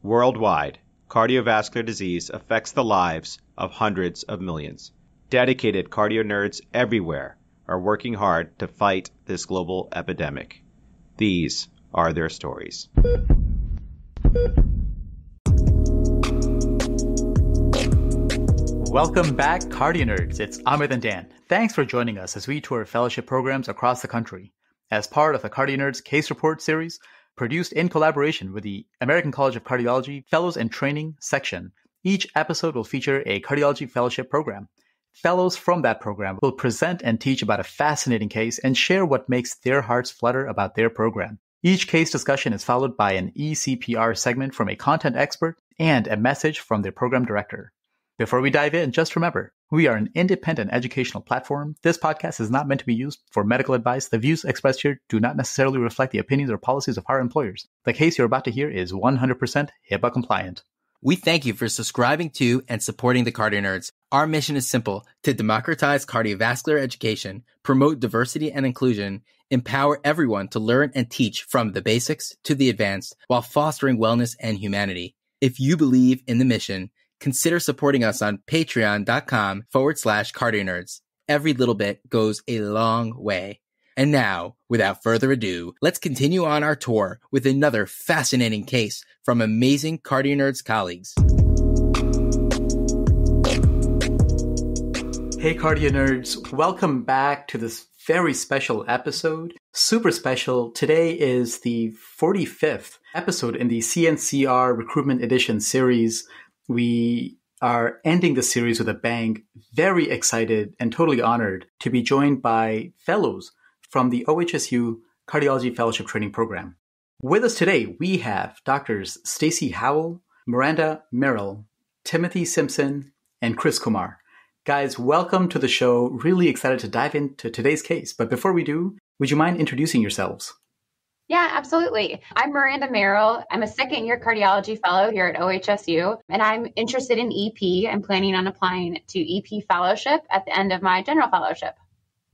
Worldwide, cardiovascular disease affects the lives of hundreds of millions. Dedicated CardioNerds everywhere are working hard to fight this global epidemic. These are their stories. Welcome back, CardioNerds. It's Amit and Dan. Thanks for joining us as we tour fellowship programs across the country. As part of the CardioNerds Case Reports series, produced in collaboration with the American College of Cardiology Fellows and Training section, each episode will feature a cardiology fellowship program. Fellows from that program will present and teach about a fascinating case and share what makes their hearts flutter about their program. Each case discussion is followed by an E-CPR segment from a content expert and a message from their program director. Before we dive in, just remember, we are an independent educational platform. This podcast is not meant to be used for medical advice. The views expressed here do not necessarily reflect the opinions or policies of our employers. The case you're about to hear is 100% HIPAA compliant. We thank you for subscribing to and supporting the CardioNerds. Our mission is simple: to democratize cardiovascular education, promote diversity and inclusion, empower everyone to learn and teach from the basics to the advanced while fostering wellness and humanity. If you believe in the mission, consider supporting us on patreon.com/CardioNerds. Every little bit goes a long way. And now, without further ado, let's continue on our tour with another fascinating case from amazing CardioNerds colleagues. Hey CardioNerds, welcome back to this very special episode. Super special. Today is the 45th episode in the CNCR Recruitment Edition series. We are ending the series with a bang. Very excited and totally honored to be joined by fellows from the OHSU Cardiology Fellowship Training Program. With us today, we have Doctors Stacy Howell, Miranda Merrill, Timothy Simpson, and Chris Kumar. Guys, welcome to the show. Really excited to dive into today's case. But before we do, would you mind introducing yourselves? Yeah, absolutely. I'm Miranda Merrill. I'm a second-year cardiology fellow here at OHSU, and I'm interested in EP. I'm planning on applying to EP fellowship at the end of my general fellowship.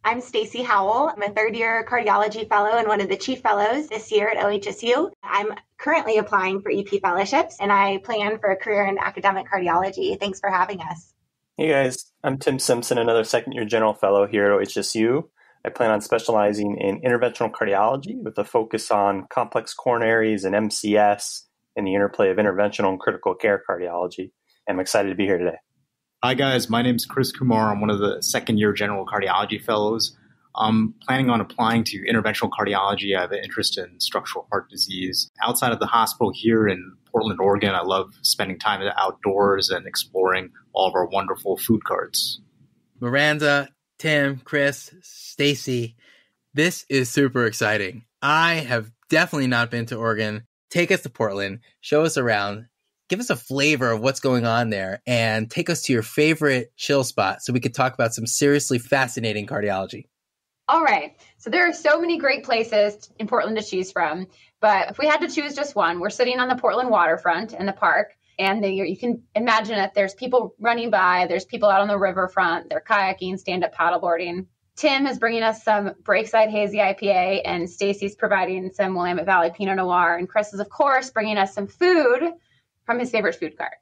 I'm Stacy Howell. I'm a third-year cardiology fellow and one of the chief fellows this year at OHSU. I'm currently applying for EP fellowships, and I plan for a career in academic cardiology. Thanks for having us. Hey guys, I'm Tim Simpson, another second-year general fellow here at OHSU. I plan on specializing in interventional cardiology with a focus on complex coronaries and MCS and the interplay of interventional and critical care cardiology. I'm excited to be here today. Hi guys, my name's Chris Kumar. I'm one of the second-year general cardiology fellows. I'm planning on applying to interventional cardiology. I have an interest in structural heart disease. Outside of the hospital here in Portland, Oregon, I love spending time outdoors and exploring all of our wonderful food carts. Miranda, Tim, Chris, Stacy, this is super exciting. I have definitely not been to Oregon. Take us to Portland, show us around, give us a flavor of what's going on there, and take us to your favorite chill spot so we could talk about some seriously fascinating cardiology. All right. So there are so many great places in Portland to choose from, but if we had to choose just one, we're sitting on the Portland waterfront in the park, and you can imagine that there's people running by, there's people out on the riverfront, they're kayaking, stand-up paddleboarding. Tim is bringing us some Breakside Hazy IPA, and Stacy's providing some Willamette Valley Pinot Noir, and Chris is, of course, bringing us some food from his favorite food cart.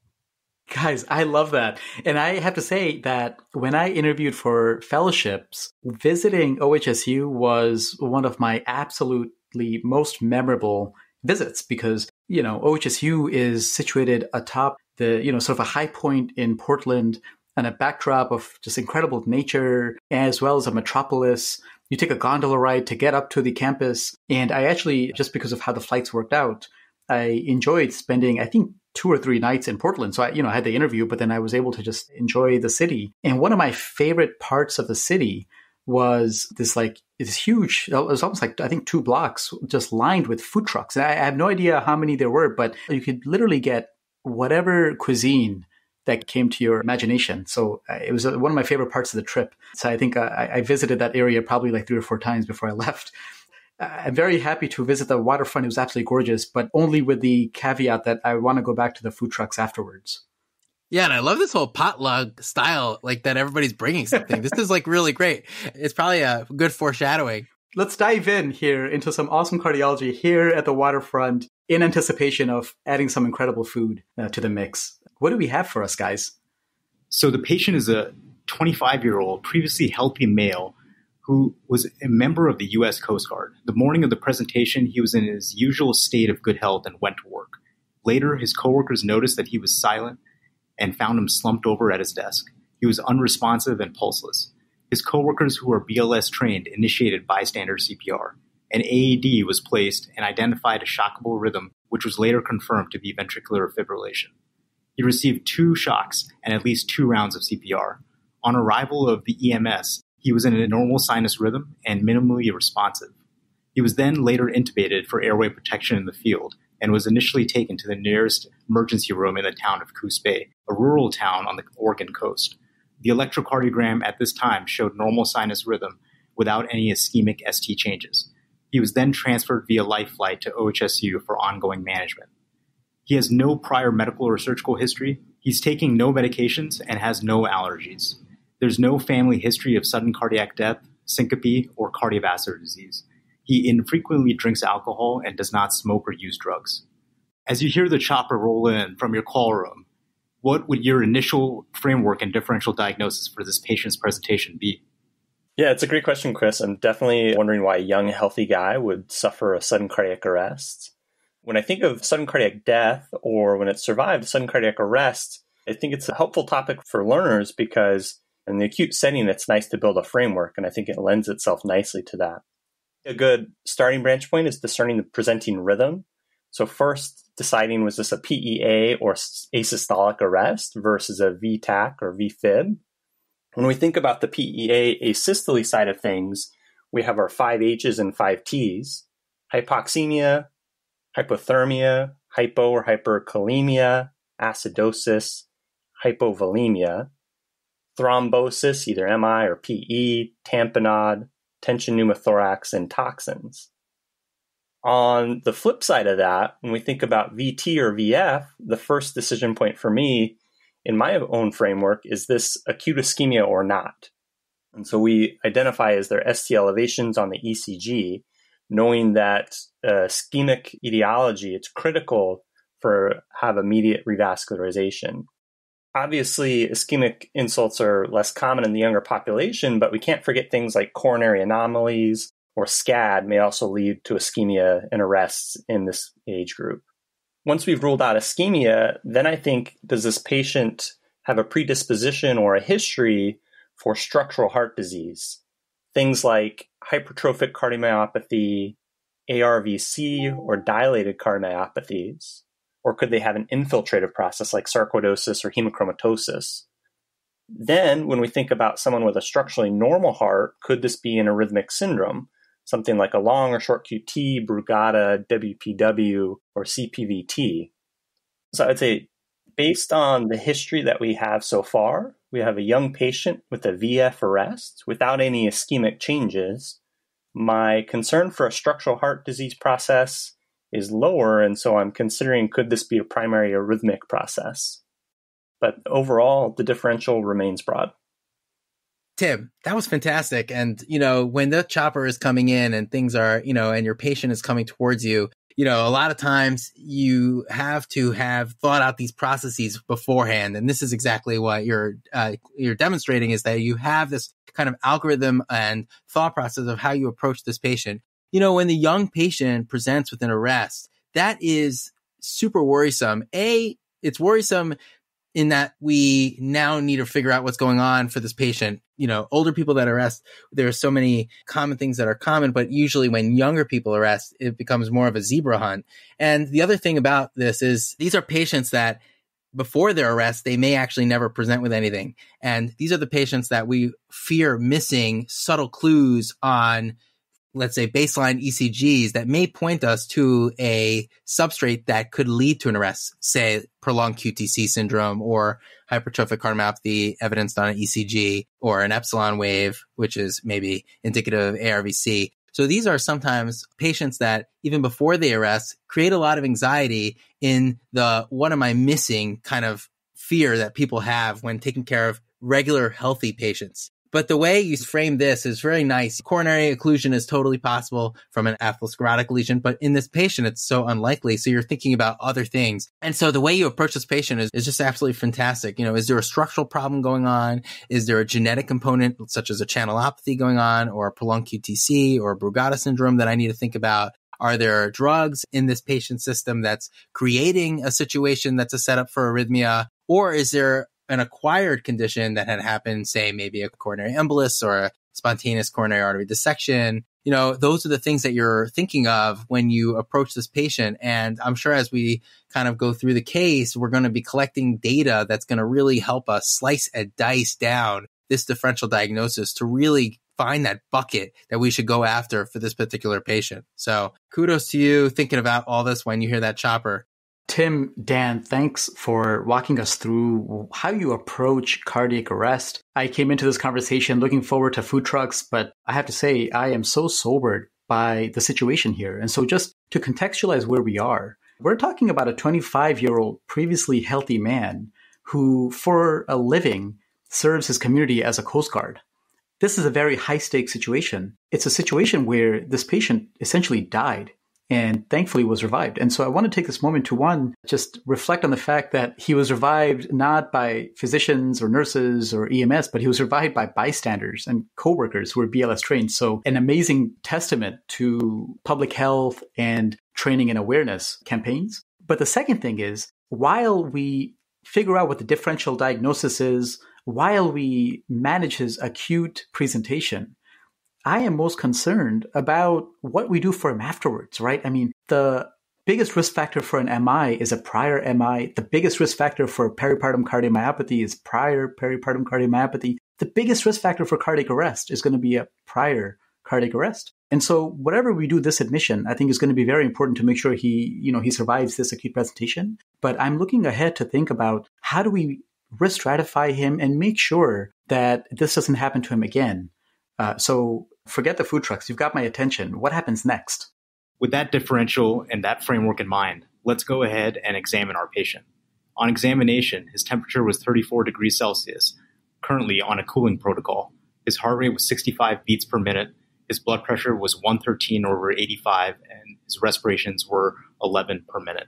Guys, I love that. And I have to say that when I interviewed for fellowships, visiting OHSU was one of my absolutely most memorable visits because, OHSU is situated atop the, sort of a high point in Portland and a backdrop of just incredible nature, as well as a metropolis. You take a gondola ride to get up to the campus. And I actually, just because of how the flights worked out, I enjoyed spending, I think, 2 or 3 nights in Portland. So I had the interview, but then I was able to just enjoy the city. And one of my favorite parts of the city was this huge, it was almost like, I think 2 blocks just lined with food trucks. And I have no idea how many there were, but you could literally get whatever cuisine that came to your imagination. So it was one of my favorite parts of the trip. So I think I visited that area probably like 3 or 4 times before I left. I'm very happy to visit the waterfront. It was absolutely gorgeous, but only with the caveat that I want to go back to the food trucks afterwards. Yeah, and I love this whole potluck style, like that everybody's bringing something. This is really great. It's probably a good foreshadowing. Let's dive in here into some awesome cardiology here at the waterfront in anticipation of adding some incredible food to the mix. What do we have for us, guys? So the patient is a 25-year-old, previously healthy male who was a member of the U.S. Coast Guard. The morning of the presentation, he was in his usual state of good health and went to work. Later, his coworkers noticed that he was silent and found him slumped over at his desk. He was unresponsive and pulseless. His coworkers, who are BLS trained, initiated bystander CPR. An AED was placed and identified a shockable rhythm, which was later confirmed to be ventricular fibrillation. He received 2 shocks and at least 2 rounds of CPR. On arrival of the EMS, he was in a normal sinus rhythm and minimally responsive. He was then later intubated for airway protection in the field and was initially taken to the nearest emergency room in the town of Coos Bay, a rural town on the Oregon coast. The electrocardiogram at this time showed normal sinus rhythm without any ischemic ST changes. He was then transferred via life flight to OHSU for ongoing management. He has no prior medical or surgical history. He's taking no medications and has no allergies. There's no family history of sudden cardiac death, syncope, or cardiovascular disease. He infrequently drinks alcohol and does not smoke or use drugs. As you hear the chopper roll in from your call room, what would your initial framework and differential diagnosis for this patient's presentation be? Yeah, it's a great question, Chris. I'm definitely wondering why a young, healthy guy would suffer a sudden cardiac arrest. When I think of sudden cardiac death, or when it's survived sudden cardiac arrest, I think it's a helpful topic for learners because in the acute setting, it's nice to build a framework, and I think it lends itself nicely to that. A good starting branch point is discerning the presenting rhythm. So first, deciding was this a PEA or asystolic arrest versus a VTAC or VFib. When we think about the PEA asystole side of things, we have our 5 H's and 5 T's: hypoxemia, hypothermia, hypo or hyperkalemia, acidosis, hypovolemia, thrombosis, either MI or PE, tamponade, tension pneumothorax, and toxins. On the flip side of that, when we think about VT or VF, the first decision point for me in my own framework is this acute ischemia or not. And so we identify as their ST elevations on the ECG, knowing that ischemic etiology, it's critical for have immediate revascularization. Obviously, ischemic insults are less common in the younger population, but we can't forget things like coronary anomalies or SCAD may also lead to ischemia and arrests in this age group. Once we've ruled out ischemia, then I think, does this patient have a predisposition or a history for structural heart disease? Things like hypertrophic cardiomyopathy, ARVC, or dilated cardiomyopathies. Or could they have an infiltrative process like sarcoidosis or hemochromatosis? Then, when we think about someone with a structurally normal heart, could this be an arrhythmic syndrome? Something like a long or short QT, Brugada, WPW, or CPVT. So I'd say, based on the history that we have so far, we have a young patient with a VF arrest without any ischemic changes. My concern for a structural heart disease process is lower, and so I'm considering, could this be a primary arrhythmic process? But overall, the differential remains broad. Tim, that was fantastic. And, when the chopper is coming in and things are, and your patient is coming towards you, a lot of times you have to have thought out these processes beforehand. And this is exactly what you're demonstrating, is that you have this kind of algorithm and thought process of how you approach this patient. When the young patient presents with an arrest, that is super worrisome. It's worrisome in that we now need to figure out what's going on for this patient. Older people that arrest, there are so many common things that are common, but usually when younger people arrest, it becomes more of a zebra hunt. And the other thing about this is these are patients that before their arrest, they may actually never present with anything. And these are the patients that we fear missing subtle clues on, let's say, baseline ECGs that may point us to a substrate that could lead to an arrest, say prolonged QTC syndrome or hypertrophic cardiomyopathy evidenced on an ECG, or an epsilon wave, which is maybe indicative of ARVC. So these are sometimes patients that even before they arrest create a lot of anxiety in the what am I missing kind of fear that people have when taking care of regular healthy patients. But the way you frame this is very nice. Coronary occlusion is totally possible from an atherosclerotic lesion, but in this patient, it's so unlikely. So you're thinking about other things. And so the way you approach this patient is just absolutely fantastic. Is there a structural problem going on? Is there a genetic component such as a channelopathy going on, or a prolonged QTC or a Brugada syndrome that I need to think about? Are there drugs in this patient system that's creating a situation that's a setup for arrhythmia? Or is there an acquired condition that had happened, say maybe a coronary embolus or a spontaneous coronary artery dissection? Those are the things that you're thinking of when you approach this patient. And I'm sure as we kind of go through the case, we're going to be collecting data that's going to really help us slice and dice down this differential diagnosis to really find that bucket that we should go after for this particular patient. So kudos to you thinking about all this when you hear that chopper. Tim, Dan, thanks for walking us through how you approach cardiac arrest. I came into this conversation looking forward to food trucks, but I have to say I am so sobered by the situation here. And so just to contextualize where we are, we're talking about a 25-year-old previously healthy man who, for a living, serves his community as a Coast Guard. This is a very high-stakes situation. It's a situation where this patient essentially died and thankfully was revived. And so I want to take this moment to, one, just reflect on the fact that he was revived not by physicians or nurses or EMS, but he was revived by bystanders and coworkers who were BLS trained. So an amazing testament to public health and training and awareness campaigns. But the second thing is, while we figure out what the differential diagnosis is, while we manage his acute presentation, I am most concerned about what we do for him afterwards, right? I mean, the biggest risk factor for an MI is a prior MI. The biggest risk factor for peripartum cardiomyopathy is prior peripartum cardiomyopathy. The biggest risk factor for cardiac arrest is going to be a prior cardiac arrest. And so whatever we do this admission, I think is going to be very important to make sure he survives this acute presentation. But I'm looking ahead to think about how do we risk stratify him and make sure that this doesn't happen to him again. So forget the food trucks. You've got my attention. What happens next? With that differential and that framework in mind, let's go ahead and examine our patient. On examination, his temperature was 34 degrees Celsius, currently on a cooling protocol. His heart rate was 65 beats per minute. His blood pressure was 113/85, and his respirations were 11 per minute.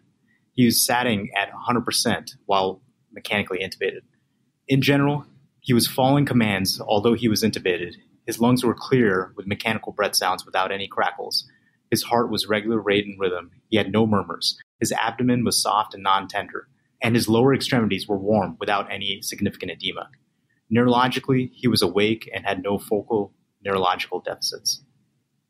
He was satting at 100% while mechanically intubated. In general, he was following commands, although he was intubated. His lungs were clear with mechanical breath sounds without any crackles. His heart was regular rate and rhythm. He had no murmurs. His abdomen was soft and non-tender, and his lower extremities were warm without any significant edema. Neurologically, he was awake and had no focal neurological deficits.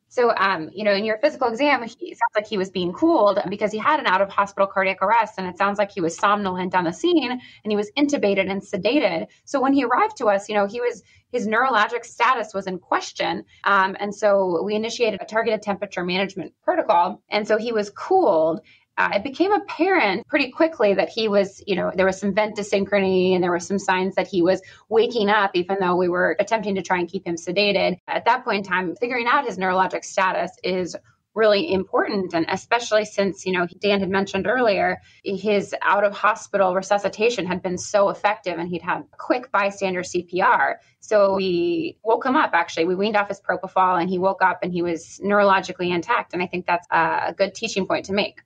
So, in your physical exam, it sounds like he was being cooled because he had an out-of-hospital cardiac arrest, and it sounds like he was somnolent on the scene, and he was intubated and sedated. So when he arrived to us, his neurologic status was in question, and so we initiated a targeted temperature management protocol, and so he was cooled. It became apparent pretty quickly that he was, there was some vent dysynchrony and there were some signs that he was waking up, even though we were attempting to try and keep him sedated. At that point in time, figuring out his neurologic status is really important. And especially since, Dan had mentioned earlier, his out-of-hospital resuscitation had been so effective and he'd had quick bystander CPR. So we woke him up, actually. We weaned off his propofol and he woke up and he was neurologically intact. And I think that's a good teaching point to make.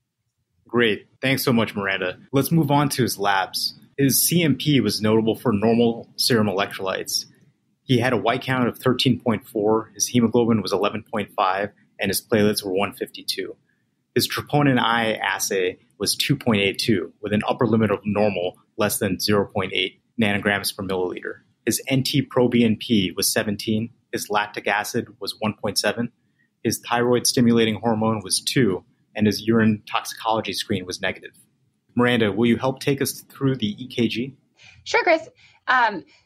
Great. Thanks so much, Miranda. Let's move on to his labs. His CMP was notable for normal serum electrolytes. He had a white count of 13.4, his hemoglobin was 11.5, and his platelets were 152. His troponin I assay was 2.82, with an upper limit of normal less than 0.8 nanograms per milliliter. His NT-proBNP was 17, his lactic acid was 1.7, his thyroid-stimulating hormone was 2, and his urine toxicology screen was negative. Miranda, will you help take us through the EKG? Sure, Chris.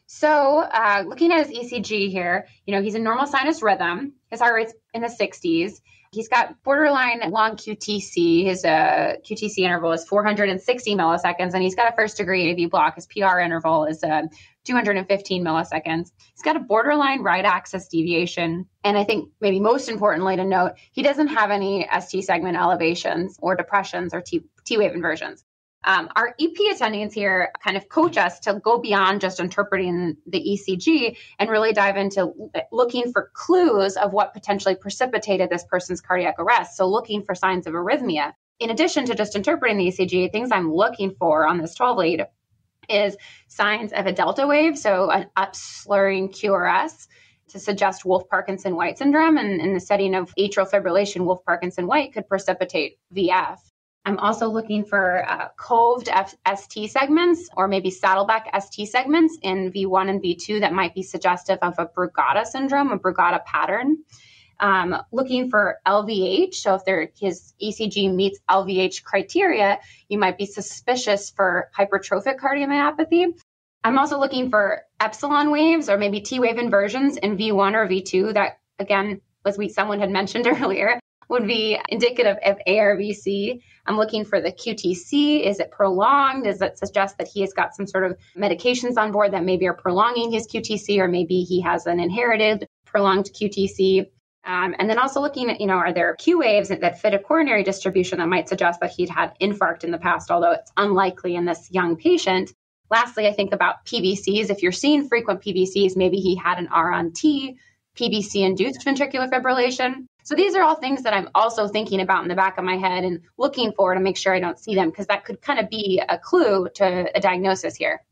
So looking at his ECG here, he's in normal sinus rhythm. His heart rate's in the 60s. He's got borderline long QTC. His QTC interval is 460 milliseconds, and he's got a first-degree AV block. His PR interval is 215 milliseconds. He's got a borderline right axis deviation. And I think maybe most importantly to note, he doesn't have any ST segment elevations or depressions or T-wave inversions. Our EP attendings here kind of coach us to go beyond just interpreting the ECG and really dive into looking for clues of what potentially precipitated this person's cardiac arrest. So looking for signs of arrhythmia. In addition to just interpreting the ECG, things I'm looking for on this 12 lead is signs of a delta wave, so an upslurring QRS to suggest Wolff-Parkinson-White syndrome. And in the setting of atrial fibrillation, Wolff-Parkinson-White could precipitate VF. I'm also looking for coved ST segments or maybe saddleback ST segments in V1 and V2 that might be suggestive of a Brugada syndrome, a Brugada pattern. Looking for LVH. So if his ECG meets LVH criteria, you might be suspicious for hypertrophic cardiomyopathy. I'm also looking for epsilon waves or maybe T wave inversions in V1 or V2 that, again, as someone had mentioned earlier, would be indicative of ARVC. I'm looking for the QTC. Is it prolonged? Does it suggest that he has got some sort of medications on board that maybe are prolonging his QTC, or maybe he has an inherited prolonged QTC? And then also looking at, are there Q waves that fit a coronary distribution that might suggest that he'd had infarct in the past, although it's unlikely in this young patient. Lastly, I think about PVCs. If you're seeing frequent PVCs, maybe he had an R on T, PVC-induced ventricular fibrillation. So these are all things that I'm also thinking about in the back of my head and looking for to make sure I don't see them, because that could kind of be a clue to a diagnosis here.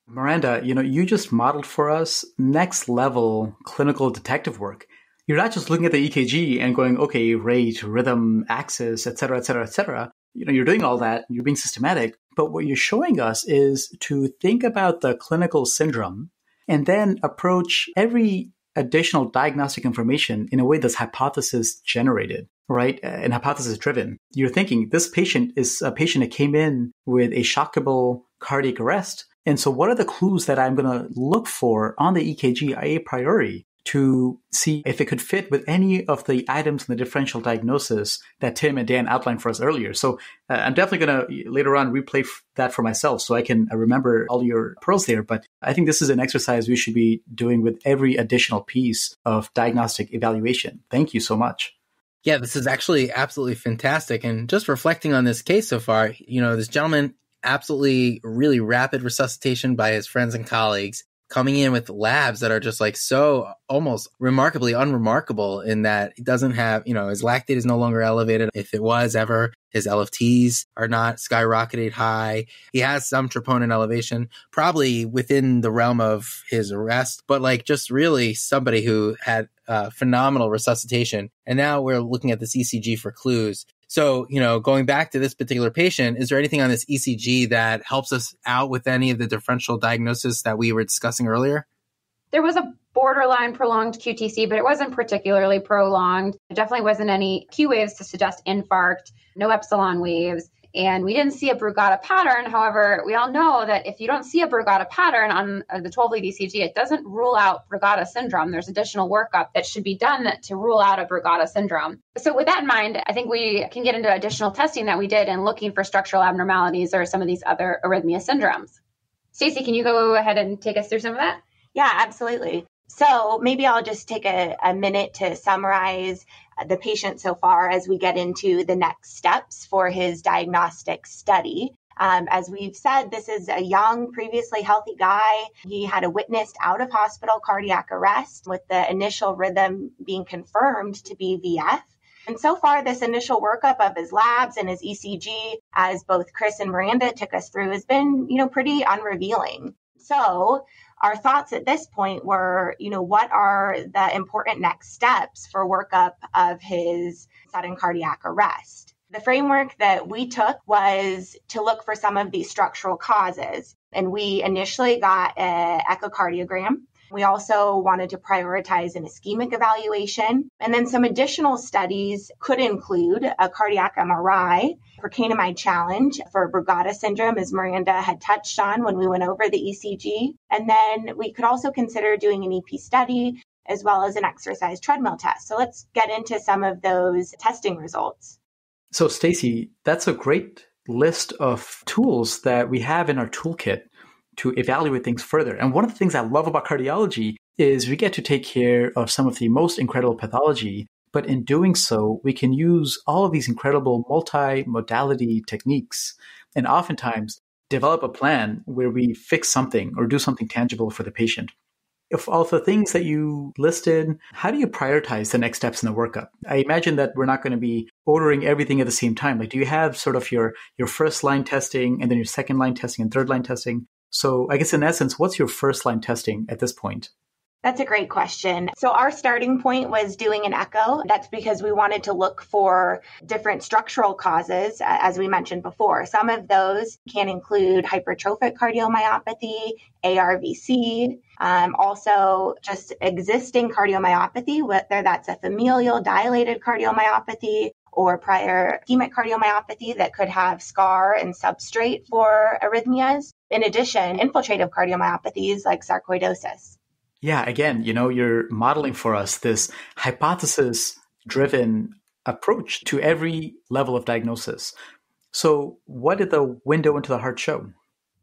Miranda, you just modeled for us next level clinical detective work. You're not just looking at the EKG and going, okay, rate, rhythm, axis, et cetera, et cetera, et cetera. You're doing all that, you're being systematic, but what you're showing us is to think about the clinical syndrome and then approach every additional diagnostic information in a way that's hypothesis generated, right? And hypothesis driven. You're thinking this patient is a patient that came in with a shockable cardiac arrest. And so what are the clues that I'm going to look for on the EKG a priori to see if it could fit with any of the items in the differential diagnosis that Tim and Dan outlined for us earlier. So I'm definitely going to later on replay that for myself so I can remember all your pearls there. But I think this is an exercise we should be doing with every additional piece of diagnostic evaluation. Thank you so much. Yeah, this is actually absolutely fantastic. And just reflecting on this case so far, this gentleman absolutely really rapid resuscitation by his friends and colleagues, coming in with labs that are just like so almost remarkably unremarkable in that he doesn't have, his lactate is no longer elevated. If it was ever, his LFTs are not skyrocketed high. He has some troponin elevation, probably within the realm of his arrest, but just really somebody who had phenomenal resuscitation. And now we're looking at this ECG for clues. So, going back to this particular patient, is there anything on this ECG that helps us out with any of the differential diagnosis that we were discussing earlier? There was a borderline prolonged QTC, but it wasn't particularly prolonged. There definitely wasn't any Q waves to suggest infarct, no epsilon waves. And we didn't see a Brugada pattern. However, we all know that if you don't see a Brugada pattern on the 12-lead ECG, it doesn't rule out Brugada syndrome. There's additional workup that should be done to rule out a Brugada syndrome. So with that in mind, I think we can get into additional testing that we did in looking for structural abnormalities or some of these other arrhythmia syndromes. Stacey, can you go ahead and take us through some of that? Yeah, absolutely. So maybe I'll just take a minute to summarize the patient so far as we get into the next steps for his diagnostic study. As we've said, this is a young, previously healthy guy. He had a witnessed out-of-hospital cardiac arrest with the initial rhythm being confirmed to be VF. And so far, this initial workup of his labs and his ECG, as both Chris and Miranda took us through, has been, pretty unrevealing. So our thoughts at this point were, what are the important next steps for workup of his sudden cardiac arrest? The framework that we took was to look for some of these structural causes. And we initially got an echocardiogram. We also wanted to prioritize an ischemic evaluation. And then some additional studies could include a cardiac MRI for Kanamide challenge for Brugada syndrome, as Miranda had touched on when we went over the ECG. And then we could also consider doing an EP study as well as an exercise treadmill test. So let's get into some of those testing results. So Stacey, that's a great list of tools that we have in our toolkit to evaluate things further. And one of the things I love about cardiology is we get to take care of some of the most incredible pathology, but in doing so, we can use all of these incredible multi-modality techniques and oftentimes develop a plan where we fix something or do something tangible for the patient. Of all the things that you listed, how do you prioritize the next steps in the workup? I imagine that we're not going to be ordering everything at the same time. Like, do you have sort of your first line testing and then your second line testing and third line testing? So I guess in essence, what's your first line testing at this point? That's a great question. So our starting point was doing an echo. That's because we wanted to look for different structural causes, as we mentioned before. Some of those can include hypertrophic cardiomyopathy, ARVC, also just existing cardiomyopathy, whether that's a familial dilated cardiomyopathy or prior ischemic cardiomyopathy that could have scar and substrate for arrhythmias. In addition, infiltrative cardiomyopathies like sarcoidosis. Yeah, again, you're modeling for us this hypothesis-driven approach to every level of diagnosis. So what did the window into the heart show?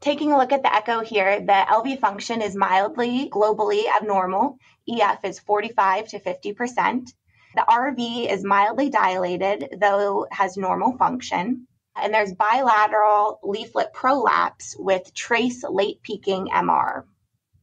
Taking a look at the echo here, the LV function is mildly globally abnormal. EF is 45 to 50%. The RV is mildly dilated, though has normal function. And there's bilateral leaflet prolapse with trace late peaking MR.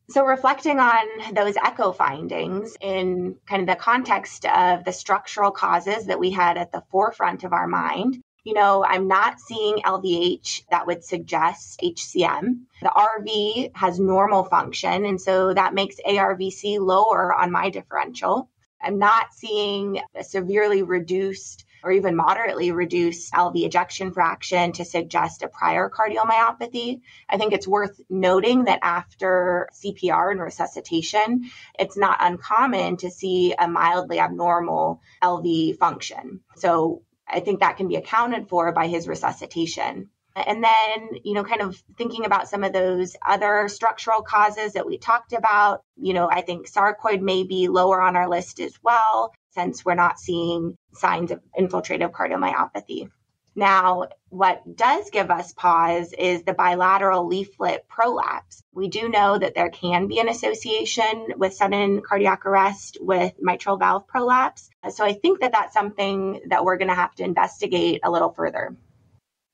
So reflecting on those echo findings in kind of the context of the structural causes that we had at the forefront of our mind, I'm not seeing LVH that would suggest HCM. The RV has normal function, and so that makes ARVC lower on my differential. I'm not seeing a severely reduced or even moderately reduced LV ejection fraction to suggest a prior cardiomyopathy. I think it's worth noting that after CPR and resuscitation, it's not uncommon to see a mildly abnormal LV function. So I think that can be accounted for by his resuscitation. And then, kind of thinking about some of those other structural causes that we talked about, I think sarcoid may be lower on our list as well, since we're not seeing signs of infiltrative cardiomyopathy. Now, what does give us pause is the bilateral leaflet prolapse. We do know that there can be an association with sudden cardiac arrest with mitral valve prolapse. So I think that that's something that we're going to have to investigate a little further.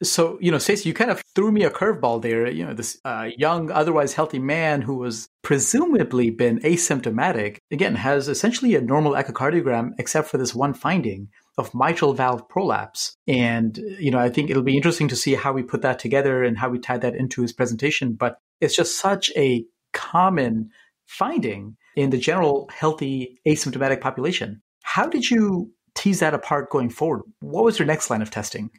So, Stacey, you kind of threw me a curveball there. This young, otherwise healthy man who was presumably been asymptomatic, again, has essentially a normal echocardiogram, except for this one finding of mitral valve prolapse. And, I think it'll be interesting to see how we put that together and how we tie that into his presentation. But it's just such a common finding in the general healthy asymptomatic population. How did you tease that apart going forward? What was your next line of testing?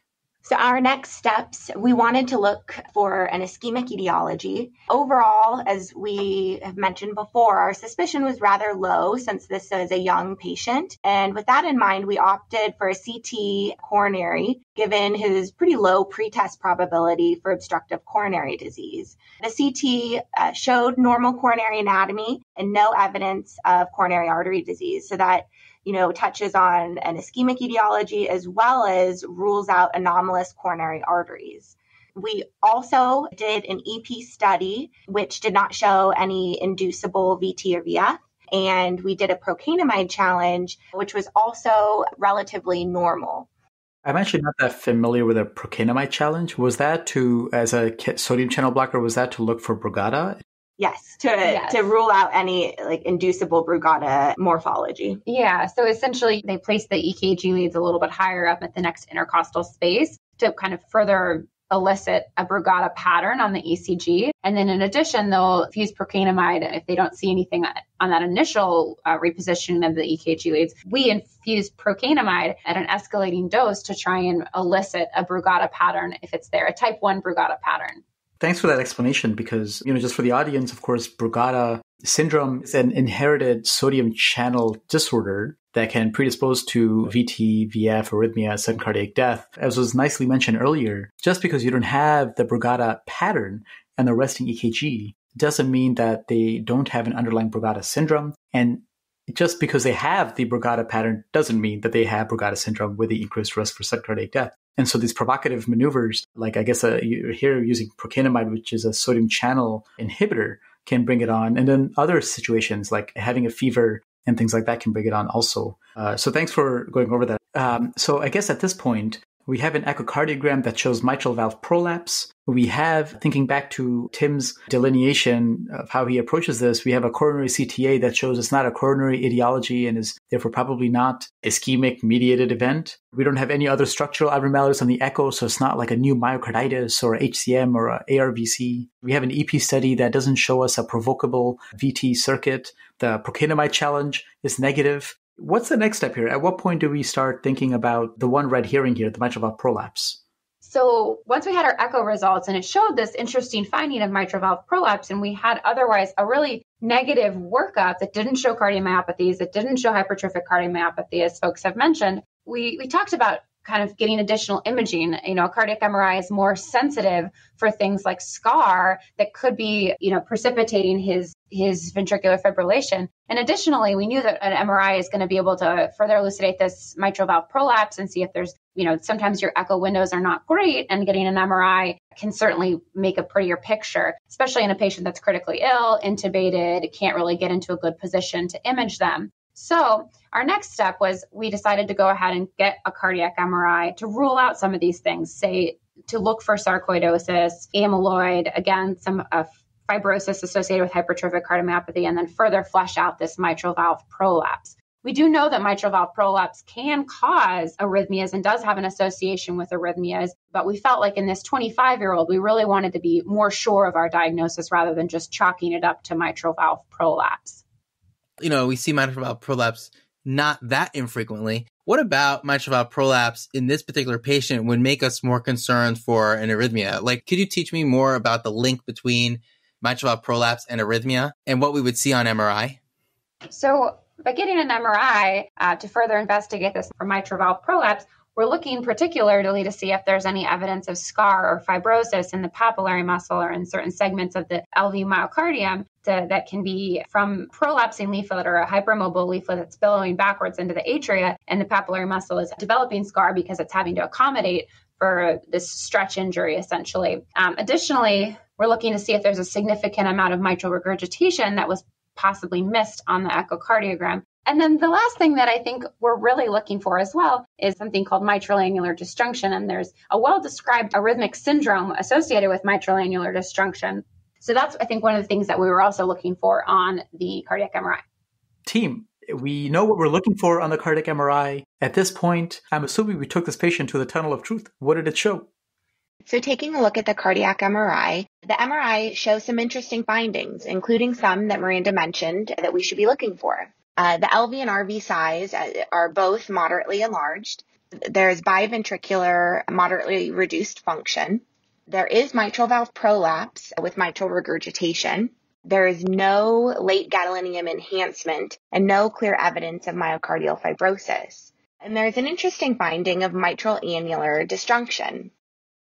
So our next steps, we wanted to look for an ischemic etiology. Overall, as we have mentioned before, our suspicion was rather low since this is a young patient. And with that in mind, we opted for a CT coronary, given his pretty low pretest probability for obstructive coronary disease. The CT showed normal coronary anatomy and no evidence of coronary artery disease. So that touches on an ischemic etiology as well as rules out anomalous coronary arteries. We also did an EP study, which did not show any inducible VT or VF. And we did a procainamide challenge, which was also relatively normal. I'm actually not that familiar with a procainamide challenge. Was that as a sodium channel blocker, was that to look for Brugada? Yes, to rule out any inducible Brugada morphology. Yeah, so essentially they place the EKG leads a little bit higher up at the next intercostal space to kind of further elicit a Brugada pattern on the ECG. And then in addition, they'll fuse procainamide if they don't see anything on that initial repositioning of the EKG leads. We infuse procainamide at an escalating dose to try and elicit a Brugada pattern if it's there, a type 1 Brugada pattern. Thanks for that explanation because, just for the audience, of course, Brugada syndrome is an inherited sodium channel disorder that can predispose to VT, VF, arrhythmia, sudden cardiac death. As was nicely mentioned earlier, just because you don't have the Brugada pattern and the resting EKG doesn't mean that they don't have an underlying Brugada syndrome. And just because they have the Brugada pattern doesn't mean that they have Brugada syndrome with the increased risk for sudden cardiac death. And so these provocative maneuvers, like I guess you're here using procainamide, which is a sodium channel inhibitor, can bring it on. And then other situations like having a fever and things like that can bring it on also. So thanks for going over that. So I guess at this point, We have an echocardiogram that shows mitral valve prolapse. We have, thinking back to Tim's delineation of how he approaches this, we have a coronary CTA that shows it's not a coronary etiology and is therefore probably not ischemic mediated event. We don't have any other structural abnormalities on the echo, so it's not like a new myocarditis or HCM or a ARVC. We have an EP study that doesn't show us a provocable VT circuit. The prokinemide challenge is negative. What's the next step here? At what point do we start thinking about the one red herring here, the mitral valve prolapse? So once we had our echo results and it showed this interesting finding of mitral valve prolapse, and we had otherwise a really negative workup that didn't show cardiomyopathies, that didn't show hypertrophic cardiomyopathy, as folks have mentioned, we talked about kind of getting additional imaging. A cardiac MRI is more sensitive for things like scar that could be, precipitating his ventricular fibrillation. And additionally, we knew that an MRI is going to be able to further elucidate this mitral valve prolapse and see if there's, sometimes your echo windows are not great, and getting an MRI can certainly make a prettier picture, especially in a patient that's critically ill, intubated, can't really get into a good position to image them. So our next step was we decided to go ahead and get a cardiac MRI to rule out some of these things, say to look for sarcoidosis, amyloid, again, some fibrosis associated with hypertrophic cardiomyopathy, and then further flesh out this mitral valve prolapse. We do know that mitral valve prolapse can cause arrhythmias and does have an association with arrhythmias, but we felt like in this 25-year-old, we really wanted to be more sure of our diagnosis rather than just chalking it up to mitral valve prolapse. We see mitral valve prolapse not that infrequently. What about mitral valve prolapse in this particular patient would make us more concerned for an arrhythmia? Could you teach me more about the link between mitral valve prolapse and arrhythmia and what we would see on MRI? So by getting an MRI to further investigate this for mitral valve prolapse, we're looking particularly to see if there's any evidence of scar or fibrosis in the papillary muscle or in certain segments of the LV myocardium that can be from prolapsing leaflet or a hypermobile leaflet that's billowing backwards into the atria, and the papillary muscle is developing scar because it's having to accommodate for this stretch injury, essentially. Additionally, we're looking to see if there's a significant amount of mitral regurgitation that was possibly missed on the echocardiogram. And then the last thing that I think we're really looking for as well is something called mitral annular disjunction. And there's a well-described arrhythmic syndrome associated with mitral annular disjunction. So that's, I think, one of the things that we were also looking for on the cardiac MRI. Team, we know what we're looking for on the cardiac MRI. At this point, I'm assuming we took this patient to the tunnel of truth. What did it show? So taking a look at the cardiac MRI, the MRI shows some interesting findings, including some that Miranda mentioned that we should be looking for. The LV and RV size are both moderately enlarged. There's biventricular moderately reduced function. There is mitral valve prolapse with mitral regurgitation. There is no late gadolinium enhancement and no clear evidence of myocardial fibrosis. And there's an interesting finding of mitral annular disjunction.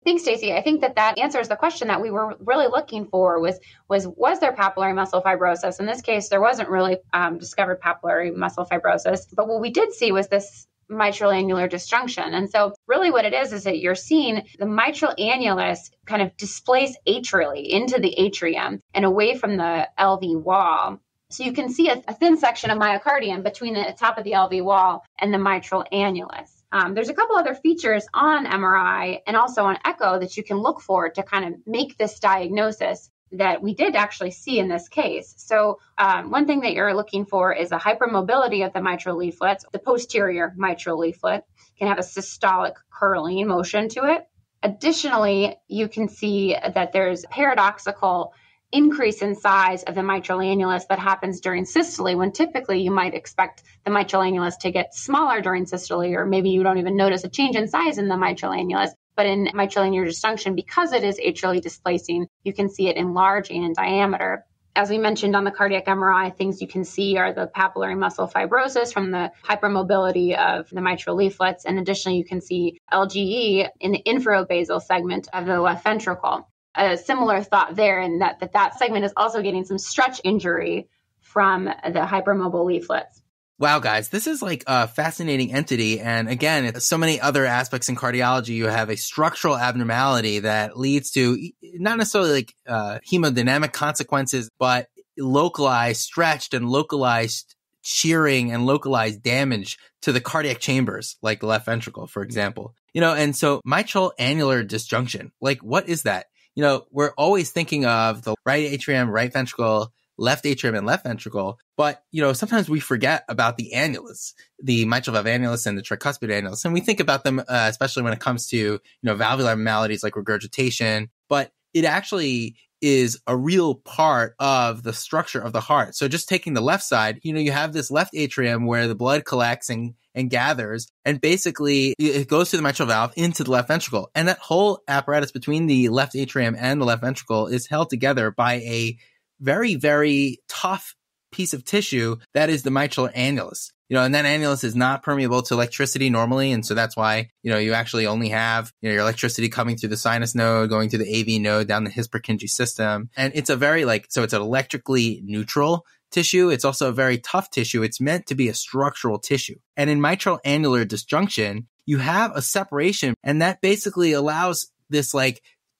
Thanks, Stacey. I think that answers the question that we were really looking for was there papillary muscle fibrosis? In this case, there wasn't really discovered papillary muscle fibrosis, but what we did see was this mitral annular disjunction. And so really what it is that you're seeing the mitral annulus kind of displace atrially into the atrium and away from the LV wall. So you can see a thin section of myocardium between the top of the LV wall and the mitral annulus. There's a couple other features on MRI and also on echo that you can look for to kind of make this diagnosis that we did actually see in this case. So one thing that you're looking for is a hypermobility of the mitral leaflets. The posterior mitral leaflet can have a systolic curling motion to it. Additionally, you can see that there's paradoxical increase in size of the mitral annulus that happens during systole, when typically you might expect the mitral annulus to get smaller during systole, or maybe you don't even notice a change in size in the mitral annulus. But in mitral annular disjunction, because it is atrially displacing, you can see it enlarging in diameter. As we mentioned on the cardiac MRI, things you can see are the papillary muscle fibrosis from the hypermobility of the mitral leaflets. And additionally, you can see LGE in the inferior segment of the left ventricle. A similar thought there in that segment is also getting some stretch injury from the hypermobile leaflets. Wow, guys, this is like a fascinating entity. And again, so many other aspects in cardiology, you have a structural abnormality that leads to not necessarily like hemodynamic consequences, but localized stretched and localized shearing and localized damage to the cardiac chambers, like the left ventricle, for example. And so mitral annular disjunction, like what is that? We're always thinking of the right atrium, right ventricle, left atrium and left ventricle. But, sometimes we forget about the annulus, the mitral valve annulus and the tricuspid annulus. And we think about them, especially when it comes to, valvular maladies like regurgitation. But it actually is a real part of the structure of the heart. So just taking the left side, you have this left atrium where the blood collects and gathers, and basically it goes through the mitral valve into the left ventricle. And that whole apparatus between the left atrium and the left ventricle is held together by a very, very tough piece of tissue that is the mitral annulus. And that annulus is not permeable to electricity normally. And so that's why, you actually only have, your electricity coming through the sinus node, going through the AV node down the His-Purkinje system. And it's a very so it's an electrically neutral tissue. It's also a very tough tissue. It's meant to be a structural tissue. And in mitral annular disjunction, you have a separation, and that basically allows this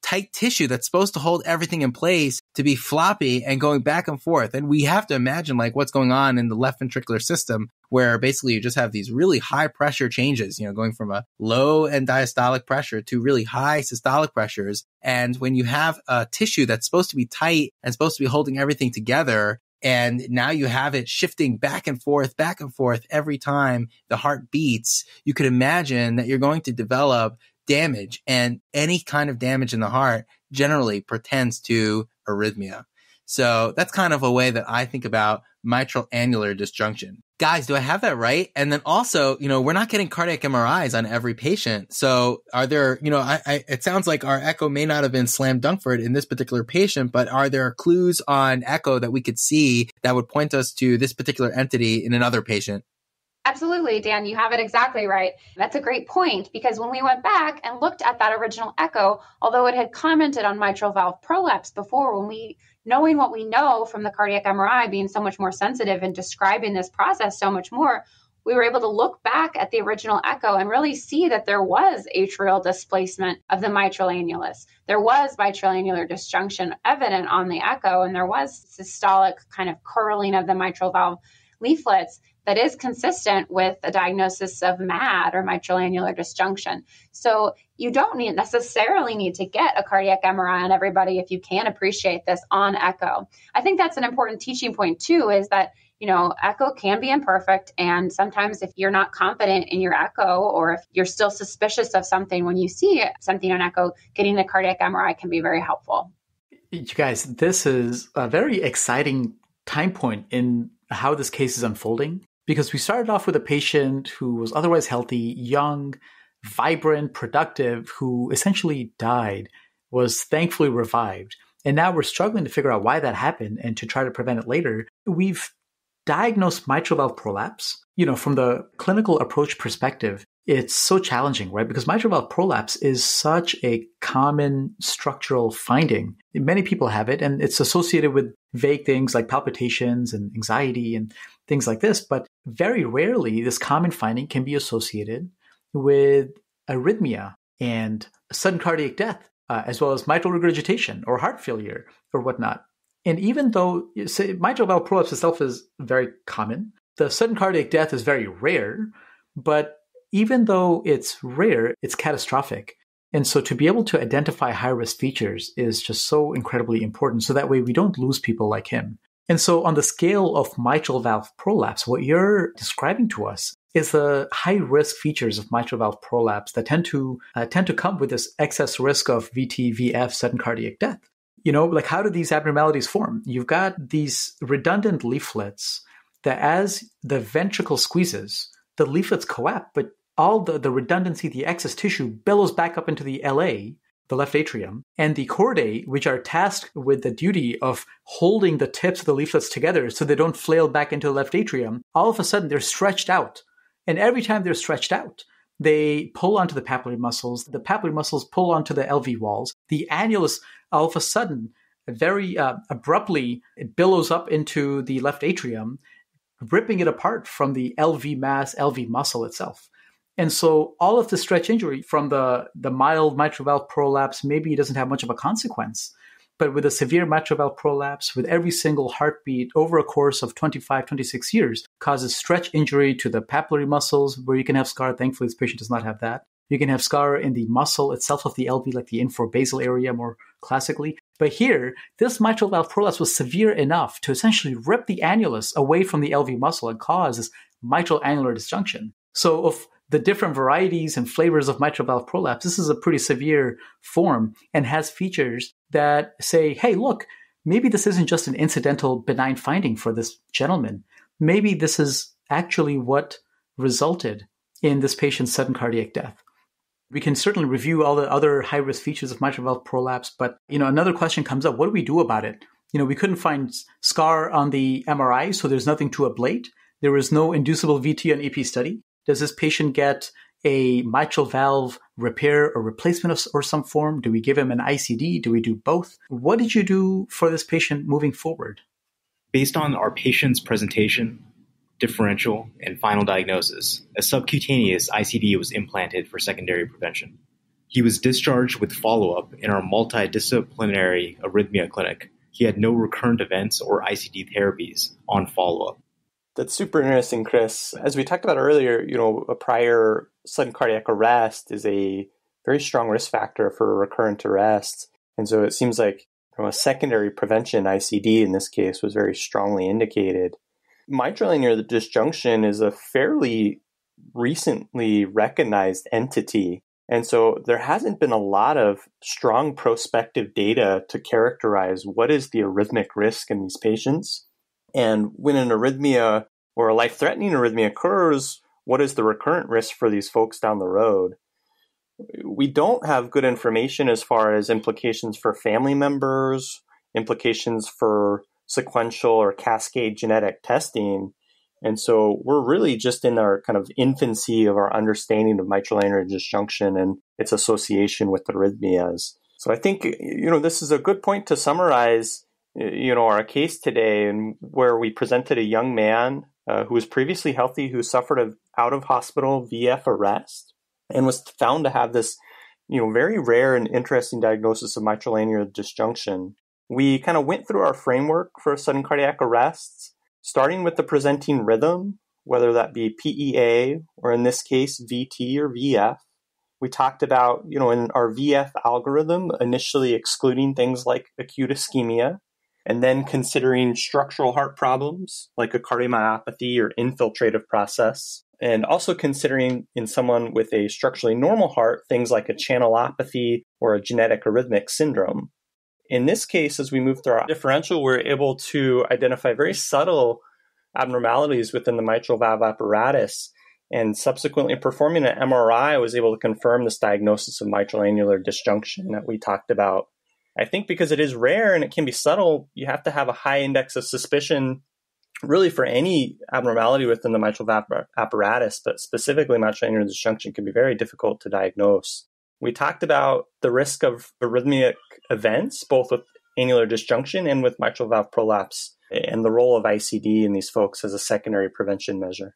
tight tissue that's supposed to hold everything in place to be floppy and going back and forth. And we have to imagine what's going on in the left ventricular system, where basically you just have these really high pressure changes, going from a low end diastolic pressure to really high systolic pressures. And when you have a tissue that's supposed to be tight and supposed to be holding everything together, and now you have it shifting back and forth every time the heart beats, you could imagine that you're going to develop damage, and any kind of damage in the heart generally portends to arrhythmia. So that's kind of a way that I think about mitral annular disjunction. Guys, do I have that right? And then also, we're not getting cardiac MRIs on every patient. So are there, it sounds like our echo may not have been slam dunk for it in this particular patient, but are there clues on echo that we could see that would point us to this particular entity in another patient? Absolutely, Dan, you have it exactly right. That's a great point, because when we went back and looked at that original echo, although it had commented on mitral valve prolapse before, knowing what we know from the cardiac MRI being so much more sensitive and describing this process so much more, we were able to look back at the original echo and really see that there was atrial displacement of the mitral annulus. There was mitral annular disjunction evident on the echo, and there was systolic kind of curling of the mitral valve leaflets that is consistent with a diagnosis of MAD, or mitral annular disjunction. So you don't necessarily need to get a cardiac MRI on everybody if you can appreciate this on echo. I think that's an important teaching point too, is that, echo can be imperfect. And sometimes if you're not confident in your echo, or if you're still suspicious of something when you see something on echo, getting the cardiac MRI can be very helpful. You guys, this is a very exciting time point in how this case is unfolding, because we started off with a patient who was otherwise healthy, young, vibrant, productive, who essentially died, was thankfully revived. And now we're struggling to figure out why that happened and to try to prevent it later. We've diagnosed mitral valve prolapse. From the clinical approach perspective, it's so challenging, right? Because mitral valve prolapse is such a common structural finding. Many people have it, and it's associated with vague things like palpitations and anxiety and things like this. But very rarely, this common finding can be associated with arrhythmia and sudden cardiac death, as well as mitral regurgitation or heart failure or whatnot. And even though mitral valve prolapse itself is very common, the sudden cardiac death is very rare. But even though it's rare, it's catastrophic. And so to be able to identify high-risk features is just so incredibly important. So that way we don't lose people like him. And so on the scale of mitral valve prolapse, what you're describing to us is the high-risk features of mitral valve prolapse that tend to come with this excess risk of VT, VF, sudden cardiac death. How do these abnormalities form? You've got these redundant leaflets that as the ventricle squeezes, the leaflets coap, but all the redundancy, the excess tissue billows back up into the LA, the left atrium, and the chordae, which are tasked with the duty of holding the tips of the leaflets together so they don't flail back into the left atrium, all of a sudden they're stretched out. And every time they're stretched out, they pull onto the papillary muscles. The papillary muscles pull onto the LV walls. The annulus, all of a sudden, very abruptly, it billows up into the left atrium, ripping it apart from the LV mass, LV muscle itself. And so all of the stretch injury from the mild mitral valve prolapse, maybe it doesn't have much of a consequence. But with a severe mitral valve prolapse, with every single heartbeat over a course of 25, 26 years, causes stretch injury to the papillary muscles where you can have scar. Thankfully, this patient does not have that. You can have scar in the muscle itself of the LV, like the infrabasal area more classically. But here, this mitral valve prolapse was severe enough to essentially rip the annulus away from the LV muscle and cause this mitral annular disjunction. So of the different varieties and flavors of mitral valve prolapse, this is a pretty severe form and has features that say, hey, look, maybe this isn't just an incidental benign finding for this gentleman. Maybe this is actually what resulted in this patient's sudden cardiac death. We can certainly review all the other high-risk features of mitral valve prolapse, but another question comes up: what do we do about it? We couldn't find scar on the MRI, so there's nothing to ablate. There was no inducible VT on EP study. Does this patient get a mitral valve repair or replacement or some form? Do we give him an ICD? Do we do both? What did you do for this patient moving forward? Based on our patient's presentation, differential, and final diagnosis, a subcutaneous ICD was implanted for secondary prevention. He was discharged with follow-up in our multidisciplinary arrhythmia clinic. He had no recurrent events or ICD therapies on follow-up. That's super interesting, Chris. As we talked about earlier, a prior sudden cardiac arrest is a very strong risk factor for recurrent arrest. And so it seems like a secondary prevention ICD in this case was very strongly indicated. Mitral annular disjunction is a fairly recently recognized entity. And so there hasn't been a lot of strong prospective data to characterize what is the arrhythmic risk in these patients. And when an arrhythmia or a life-threatening arrhythmia occurs, what is the recurrent risk for these folks down the road? We don't have good information as far as implications for family members, implications for sequential or cascade genetic testing. And so we're really just in our kind of infancy of our understanding of mitral annular disjunction and its association with arrhythmias. So I think, this is a good point to summarize, our case today, and where we presented a young man who was previously healthy, who suffered an out-of-hospital VF arrest and was found to have this, very rare and interesting diagnosis of mitral annular disjunction. We kind of went through our framework for sudden cardiac arrests, starting with the presenting rhythm, whether that be PEA or in this case VT or VF. We talked about, in our VF algorithm, initially excluding things like acute ischemia, and then considering structural heart problems like a cardiomyopathy or infiltrative process, and also considering in someone with a structurally normal heart, things like a channelopathy or a genetic arrhythmic syndrome. In this case, as we move through our differential, we're able to identify very subtle abnormalities within the mitral valve apparatus, and subsequently performing an MRI, I was able to confirm this diagnosis of mitral annular disjunction that we talked about. I think because it is rare and it can be subtle, you have to have a high index of suspicion really for any abnormality within the mitral valve apparatus, but specifically mitral annular disjunction can be very difficult to diagnose. We talked about the risk of arrhythmic events, both with annular disjunction and with mitral valve prolapse, and the role of ICD in these folks as a secondary prevention measure.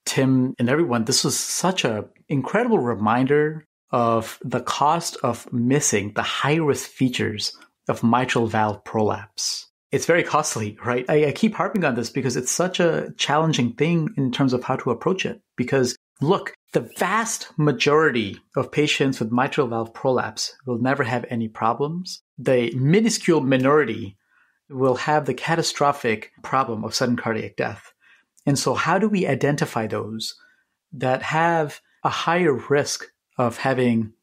Tim and everyone, this was such an incredible reminder of the cost of missing the high-risk features of mitral valve prolapse. It's very costly, right? I keep harping on this because it's such a challenging thing in terms of how to approach it. Because look, the vast majority of patients with mitral valve prolapse will never have any problems. The minuscule minority will have the catastrophic problem of sudden cardiac death. And so how do we identify those that have a higher risk of having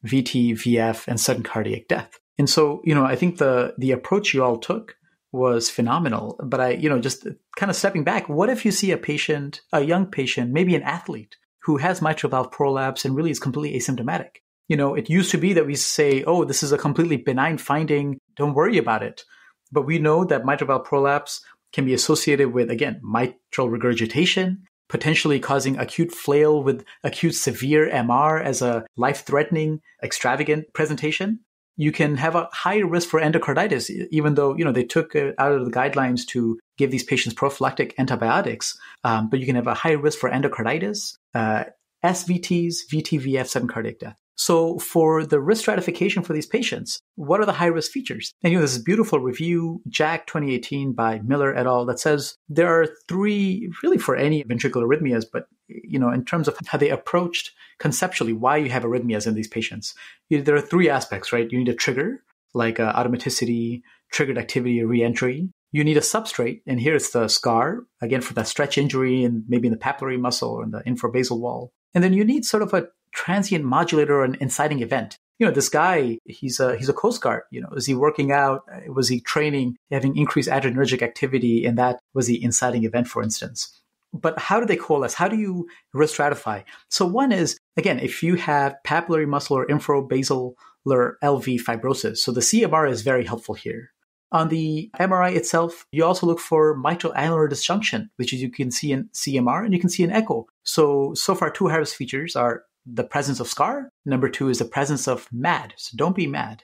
VT, VF, and sudden cardiac death? And so, I think the approach you all took was phenomenal. But just kind of stepping back, what if you see a young patient, maybe an athlete, who has mitral valve prolapse and really is completely asymptomatic? It used to be that we say, oh, this is a completely benign finding, don't worry about it. But we know that mitral valve prolapse can be associated with, again, mitral regurgitation, potentially causing acute flail with acute severe MR as a life-threatening, extravagant presentation. You can have a higher risk for endocarditis, even though, they took it out of the guidelines to give these patients prophylactic antibiotics. But you can have a higher risk for endocarditis, SVTs, VTVF, sudden cardiac death. So for the risk stratification for these patients, what are the high-risk features? And there's this beautiful review, JACC 2018 by Miller et al. That says there are 3, really for any ventricular arrhythmias, but in terms of how they approached conceptually why you have arrhythmias in these patients, there are 3 aspects, right? You need a trigger, like automaticity, triggered activity, or reentry. You need a substrate, and here it's the scar, again, for that stretch injury and maybe in the papillary muscle or in the infrabasal wall. And then you need sort of a transient modulator or an inciting event. This guy, he's a Coast Guard. Is he working out? Was he training, having increased adrenergic activity? And that was the inciting event, for instance. But how do they coalesce? How do you risk stratify? So one is, again, if you have papillary muscle or infrabasal LV fibrosis. So the CMR is very helpful here. On the MRI itself, you also look for mitral annular disjunction, which is you can see in CMR and you can see in echo. So far, 2 high-risk features are the presence of scar. Number 2 is the presence of MAD. So don't be mad.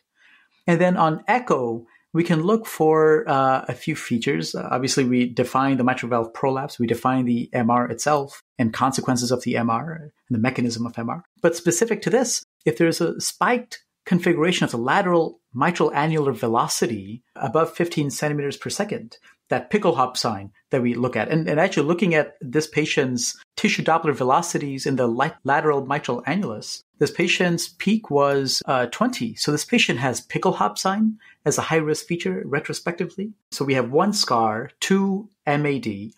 And then on echo, we can look for a few features. Obviously, we define the mitral valve prolapse. We define the MR itself and consequences of the MR and the mechanism of MR. But specific to this, if there's a spiked configuration of the lateral mitral annular velocity above 15 centimeters per second, that pickle hop sign that we look at. And actually looking at this patient's tissue Doppler velocities in the lateral mitral annulus, this patient's peak was 20. So this patient has pickle hop sign as a high-risk feature retrospectively. So we have 1 scar, 2 MAD,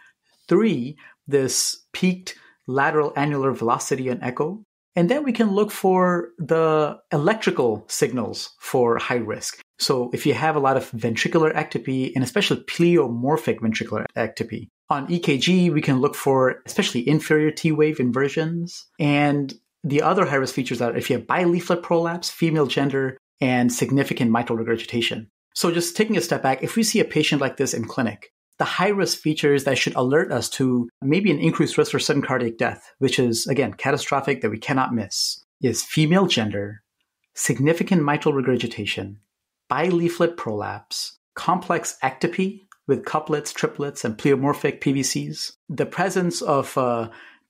3, this peaked lateral annular velocity on echo. And then we can look for the electrical signals for high risk. So if you have a lot of ventricular ectopy and especially pleomorphic ventricular ectopy, on EKG, we can look for especially inferior T-wave inversions. And the other high-risk features are if you have bileaflet prolapse, female gender, and significant mitral regurgitation. So just taking a step back, if we see a patient like this in clinic, the high-risk features that should alert us to maybe an increased risk for sudden cardiac death, which is, again, catastrophic that we cannot miss, is female gender, significant mitral regurgitation, bileaflet prolapse, complex ectopy with couplets, triplets, and pleomorphic PVCs, the presence of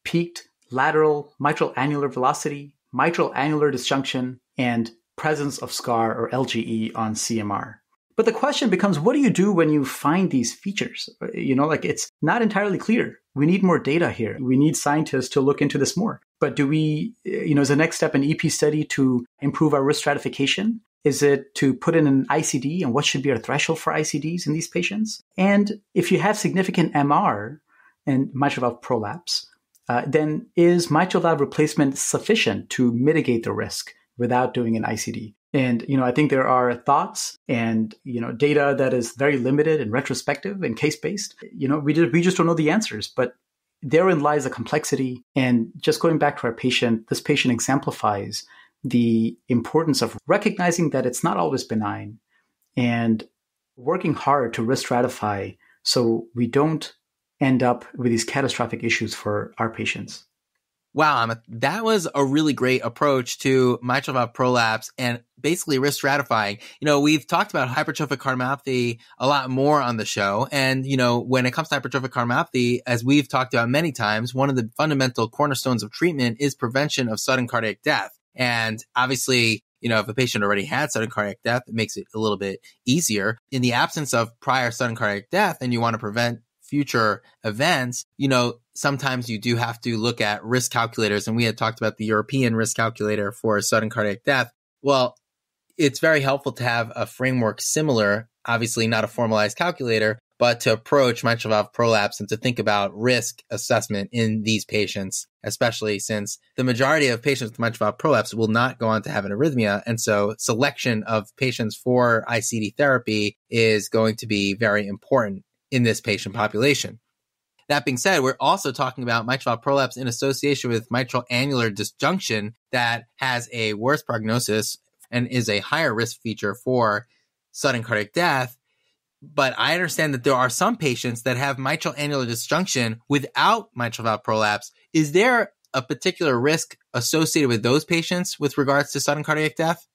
peaked lateral mitral annular velocity, mitral annular disjunction, and presence of scar or LGE on CMR. But the question becomes, what do you do when you find these features? It's not entirely clear. We need more data here. We need scientists to look into this more. But do we, is the next step an EP study to improve our risk stratification? Is it to put in an ICD, and what should be our threshold for ICDs in these patients? And if you have significant MR and mitral valve prolapse, then is mitral valve replacement sufficient to mitigate the risk without doing an ICD? And, I think there are thoughts and, data that is very limited and retrospective and case-based. We just don't know the answers, but therein lies the complexity. And just going back to our patient, this patient exemplifies the importance of recognizing that it's not always benign and working hard to risk stratify so we don't end up with these catastrophic issues for our patients. Wow, Amit, that was a really great approach to mitral valve prolapse and basically risk stratifying. We've talked about hypertrophic cardiomyopathy a lot more on the show. And, when it comes to hypertrophic cardiomyopathy, as we've talked about many times, one of the fundamental cornerstones of treatment is prevention of sudden cardiac death. And obviously, if a patient already had sudden cardiac death, it makes it a little bit easier. In the absence of prior sudden cardiac death, and you want to prevent future events, sometimes you do have to look at risk calculators. And we had talked about the European risk calculator for sudden cardiac death. Well, it's very helpful to have a framework similar, obviously not a formalized calculator, but to approach mitral valve prolapse and to think about risk assessment in these patients, especially since the majority of patients with mitral valve prolapse will not go on to have an arrhythmia. And so selection of patients for ICD therapy is going to be very important in this patient population. That being said, we're also talking about mitral valve prolapse in association with mitral annular disjunction that has a worse prognosis and is a higher risk feature for sudden cardiac death. But I understand that there are some patients that have mitral annular disjunction without mitral valve prolapse. Is there a particular risk associated with those patients with regards to sudden cardiac death?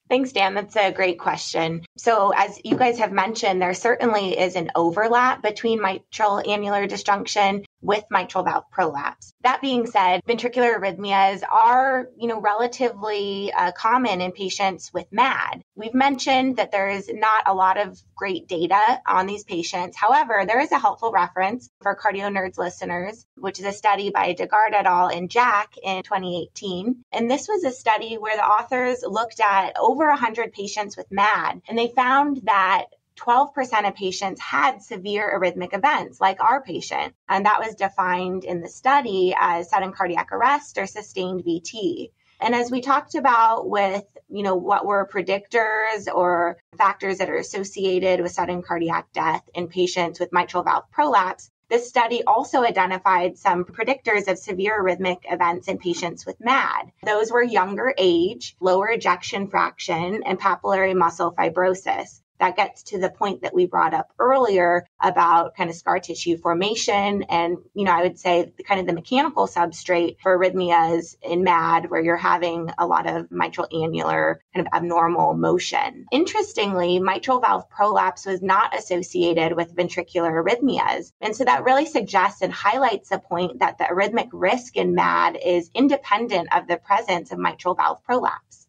Thanks, Dan. That's a great question. So as you guys have mentioned, there certainly is an overlap between mitral annular disjunction with mitral valve prolapse. That being said, ventricular arrhythmias are, relatively common in patients with MAD. We've mentioned that there is not a lot of great data on these patients. However, there is a helpful reference for CardioNerds listeners, which is a study by Degard et al. And Jack in 2018. And this was a study where the authors looked at over 100 patients with MAD, and they found that 12% of patients had severe arrhythmic events like our patient. And that was defined in the study as sudden cardiac arrest or sustained VT. And as we talked about with, what were predictors or factors that are associated with sudden cardiac death in patients with mitral valve prolapse, this study also identified some predictors of severe arrhythmic events in patients with MAD. Those were younger age, lower ejection fraction, and papillary muscle fibrosis. That gets to the point that we brought up earlier about kind of scar tissue formation and, I would say kind of the mechanical substrate for arrhythmias in MAD, where you're having a lot of mitral annular kind of abnormal motion. Interestingly, mitral valve prolapse was not associated with ventricular arrhythmias. And so that really suggests and highlights the point that the arrhythmic risk in MAD is independent of the presence of mitral valve prolapse.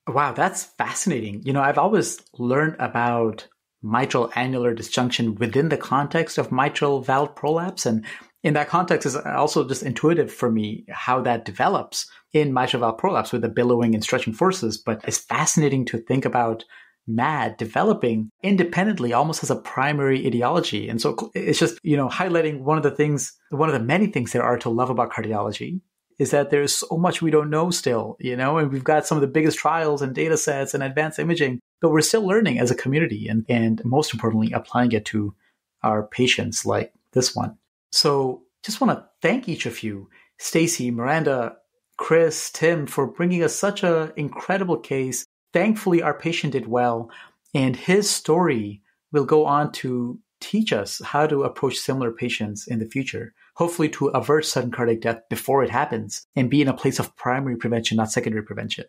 Wow, that's fascinating. I've always learned about mitral annular disjunction within the context of mitral valve prolapse. And in that context, is also just intuitive for me how that develops in mitral valve prolapse with the billowing and stretching forces. But it's fascinating to think about MAD developing independently, almost as a primary etiology. And so it's just, highlighting one of the many things there are to love about cardiology is that there's so much we don't know still, and we've got some of the biggest trials and data sets and advanced imaging, but we're still learning as a community and most importantly, applying it to our patients like this one. So just want to thank each of you, Stacy, Miranda, Chris, Tim, for bringing us such an incredible case. Thankfully, our patient did well, and his story will go on to teach us how to approach similar patients in the future, hopefully to avert sudden cardiac death before it happens and be in a place of primary prevention, not secondary prevention.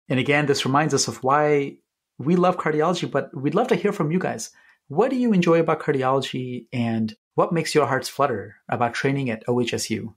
And again, this reminds us of why we love cardiology, but we'd love to hear from you guys. What do you enjoy about cardiology, and what makes your hearts flutter about training at OHSU?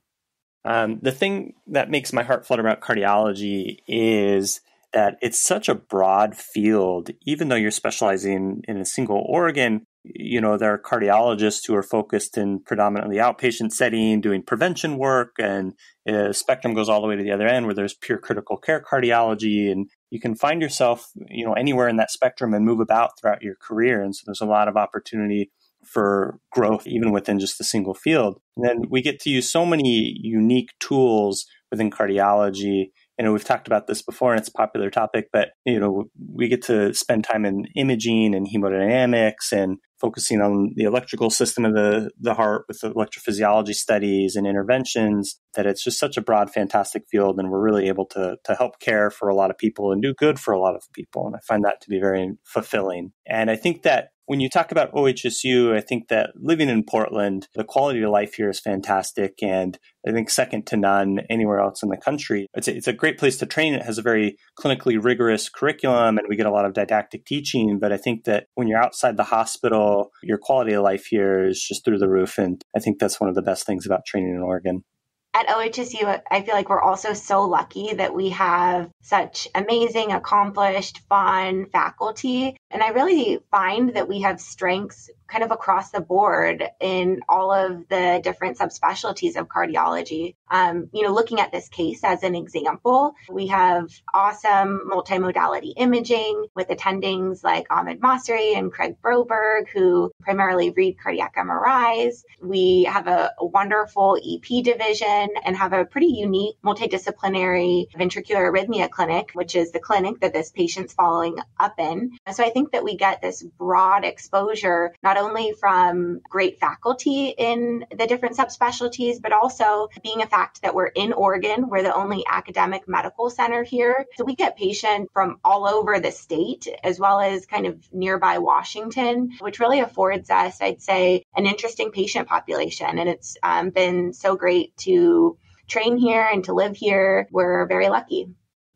The thing that makes my heart flutter about cardiology is that it's such a broad field. Even though you're specializing in a single organ, there are cardiologists who are focused in predominantly outpatient setting, doing prevention work, and the spectrum goes all the way to the other end where there's pure critical care cardiology, and you can find yourself, anywhere in that spectrum and move about throughout your career. And so there's a lot of opportunity for growth, even within just a single field. And then we get to use so many unique tools within cardiology. We've talked about this before, and it's a popular topic, but, we get to spend time in imaging and hemodynamics and focusing on the electrical system of the heart with the electrophysiology studies and interventions, that it's just such a broad, fantastic field. And we're really able to help care for a lot of people and do good for a lot of people. And I find that to be very fulfilling. And I think that when you talk about OHSU, I think that living in Portland, the quality of life here is fantastic, and I think second to none anywhere else in the country. It's a great place to train. It has a very clinically rigorous curriculum, and we get a lot of didactic teaching. But I think that when you're outside the hospital, your quality of life here is just through the roof, and I think that's one of the best things about training in Oregon. At OHSU, I feel like we're also so lucky that we have such amazing, accomplished, fun faculty. And I really find that we have strengths kind of across the board in all of the different subspecialties of cardiology. Looking at this case as an example, we have awesome multimodality imaging with attendings like Ahmed Masri and Craig Broberg, who primarily read cardiac MRIs. We have a wonderful EP division and have a pretty unique multidisciplinary ventricular arrhythmia clinic, which is the clinic that this patient's following up in. So I think that we get this broad exposure, not only from great faculty in the different subspecialties, but also being a fact that we're in Oregon. We're the only academic medical center here. So we get patients from all over the state, as well as kind of nearby Washington, which really affords us, I'd say, an interesting patient population. And it's been so great to train here and to live here. We're very lucky.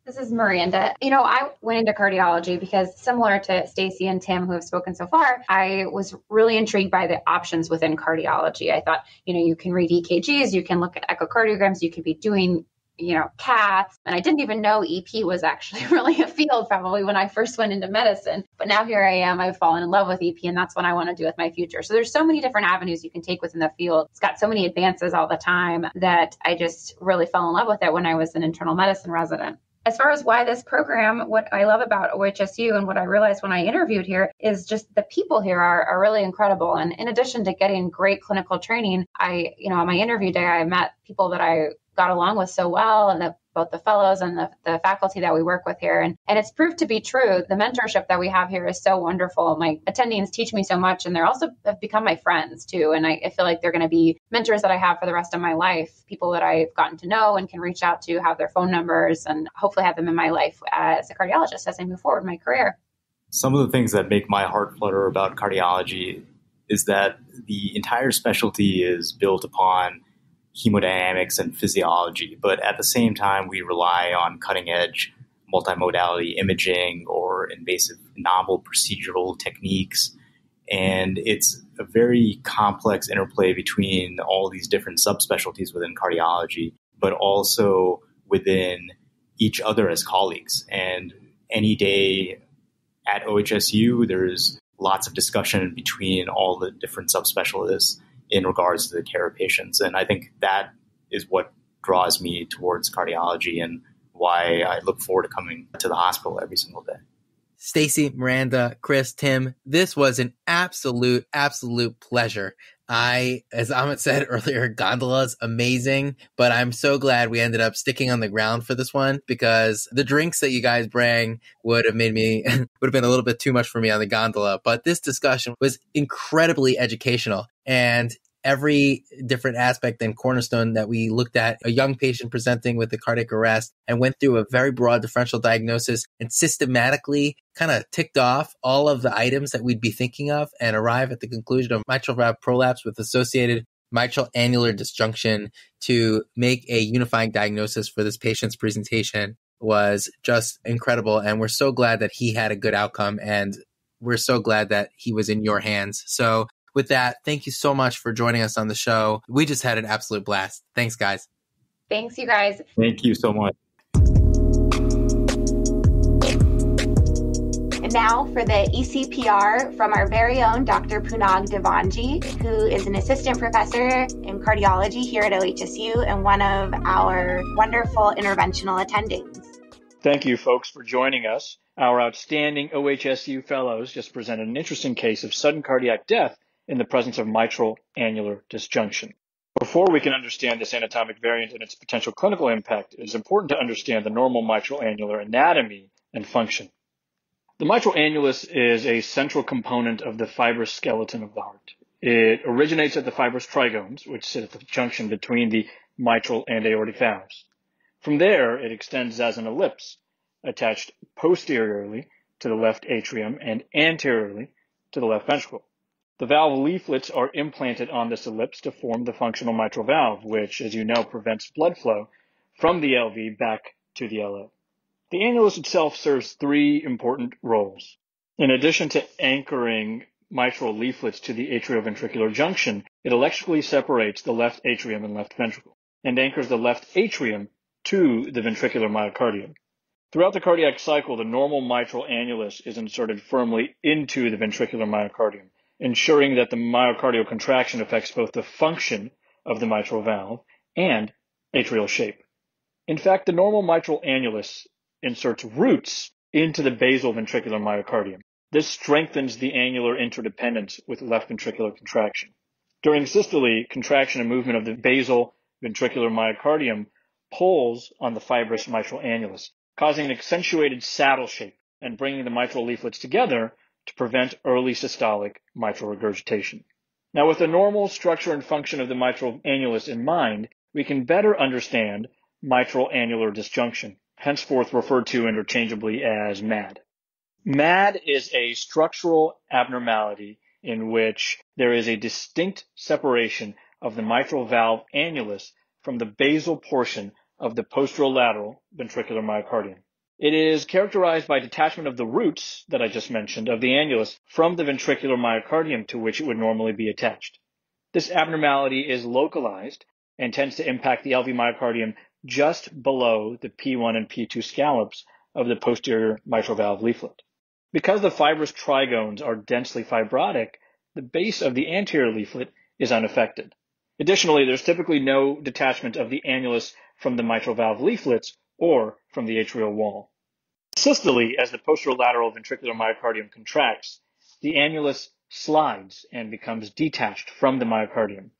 This is Miranda. I went into cardiology because similar to Stacy and Tim, who have spoken so far, I was really intrigued by the options within cardiology. I thought, you can read EKGs, you can look at echocardiograms, you could be doing caths. And I didn't even know EP was actually really a field probably when I first went into medicine. But now here I am, I've fallen in love with EP, and that's what I want to do with my future. So there's so many different avenues you can take within the field. It's got so many advances all the time that I just really fell in love with it when I was an internal medicine resident. As far as why this program, what I love about OHSU and what I realized when I interviewed here is just the people here are really incredible. And in addition to getting great clinical training, on my interview day, I met people that I got along with so well, and both the fellows and the faculty that we work with here. And it's proved to be true. The mentorship that we have here is so wonderful. My attendings teach me so much, and they're also have become my friends too. And I feel like they're going to be mentors that I have for the rest of my life, people that I've gotten to know and can reach out to, have their phone numbers, and hopefully have them in my life as a cardiologist as I move forward in my career. Some of the things that make my heart flutter about cardiology is that the entire specialty is built upon hemodynamics and physiology, but at the same time, we rely on cutting-edge multimodality imaging or invasive novel procedural techniques. And it's a very complex interplay between all these different subspecialties within cardiology, but also within each other as colleagues. And any day at OHSU, there's lots of discussion between all the different subspecialists in regards to the care of patients. And I think that is what draws me towards cardiology and why I look forward to coming to the hospital every single day. Stacy, Miranda, Chris, Tim, this was an absolute pleasure. As Amit said earlier, gondola's amazing, but I'm so glad we ended up sticking on the ground for this one because the drinks that you guys bring would have been a little bit too much for me on the gondola. But this discussion was incredibly educational, and every different aspect and cornerstone that we looked at, a young patient presenting with a cardiac arrest and went through a very broad differential diagnosis and systematically kind of ticked off all of the items that we'd be thinking of and arrive at the conclusion of mitral valve prolapse with associated mitral annular disjunction to make a unifying diagnosis for this patient's presentation was just incredible. And we're so glad that he had a good outcome, and we're so glad that he was in your hands. So with that, thank you so much for joining us on the show. We just had an absolute blast. Thanks, guys. Thanks, you guys. Thank you so much. And now for the E-CPR from our very own Dr. Punag Devanji, who is an assistant professor in cardiology here at OHSU and one of our wonderful interventional attendings. Thank you, folks, for joining us. Our outstanding OHSU fellows just presented an interesting case of sudden cardiac death in the presence of mitral annular disjunction. Before we can understand this anatomic variant and its potential clinical impact, it is important to understand the normal mitral annular anatomy and function. The mitral annulus is a central component of the fibrous skeleton of the heart. It originates at the fibrous trigones, which sit at the junction between the mitral and aortic valves. From there, it extends as an ellipse, attached posteriorly to the left atrium and anteriorly to the left ventricle. The valve leaflets are implanted on this ellipse to form the functional mitral valve, which, as you know, prevents blood flow from the LV back to the LO. The annulus itself serves three important roles. In addition to anchoring mitral leaflets to the atrioventricular junction, it electrically separates the left atrium and left ventricle, and anchors the left atrium to the ventricular myocardium. Throughout the cardiac cycle, the normal mitral annulus is inserted firmly into the ventricular myocardium, ensuring that the myocardial contraction affects both the function of the mitral valve and atrial shape. In fact, the normal mitral annulus inserts roots into the basal ventricular myocardium. This strengthens the annular interdependence with left ventricular contraction. During systole, contraction and movement of the basal ventricular myocardium pulls on the fibrous mitral annulus, causing an accentuated saddle shape and bringing the mitral leaflets together to prevent early systolic mitral regurgitation. Now, with the normal structure and function of the mitral annulus in mind, we can better understand mitral annular disjunction, henceforth referred to interchangeably as MAD. MAD is a structural abnormality in which there is a distinct separation of the mitral valve annulus from the basal portion of the posterolateral ventricular myocardium. It is characterized by detachment of the roots that I just mentioned of the annulus from the ventricular myocardium to which it would normally be attached. This abnormality is localized and tends to impact the LV myocardium just below the P1 and P2 scallops of the posterior mitral valve leaflet. Because the fibrous trigones are densely fibrotic, the base of the anterior leaflet is unaffected. Additionally, there's typically no detachment of the annulus from the mitral valve leaflets or from the atrial wall. Systole, as the posterolateral ventricular myocardium contracts, the annulus slides and becomes detached from the myocardium.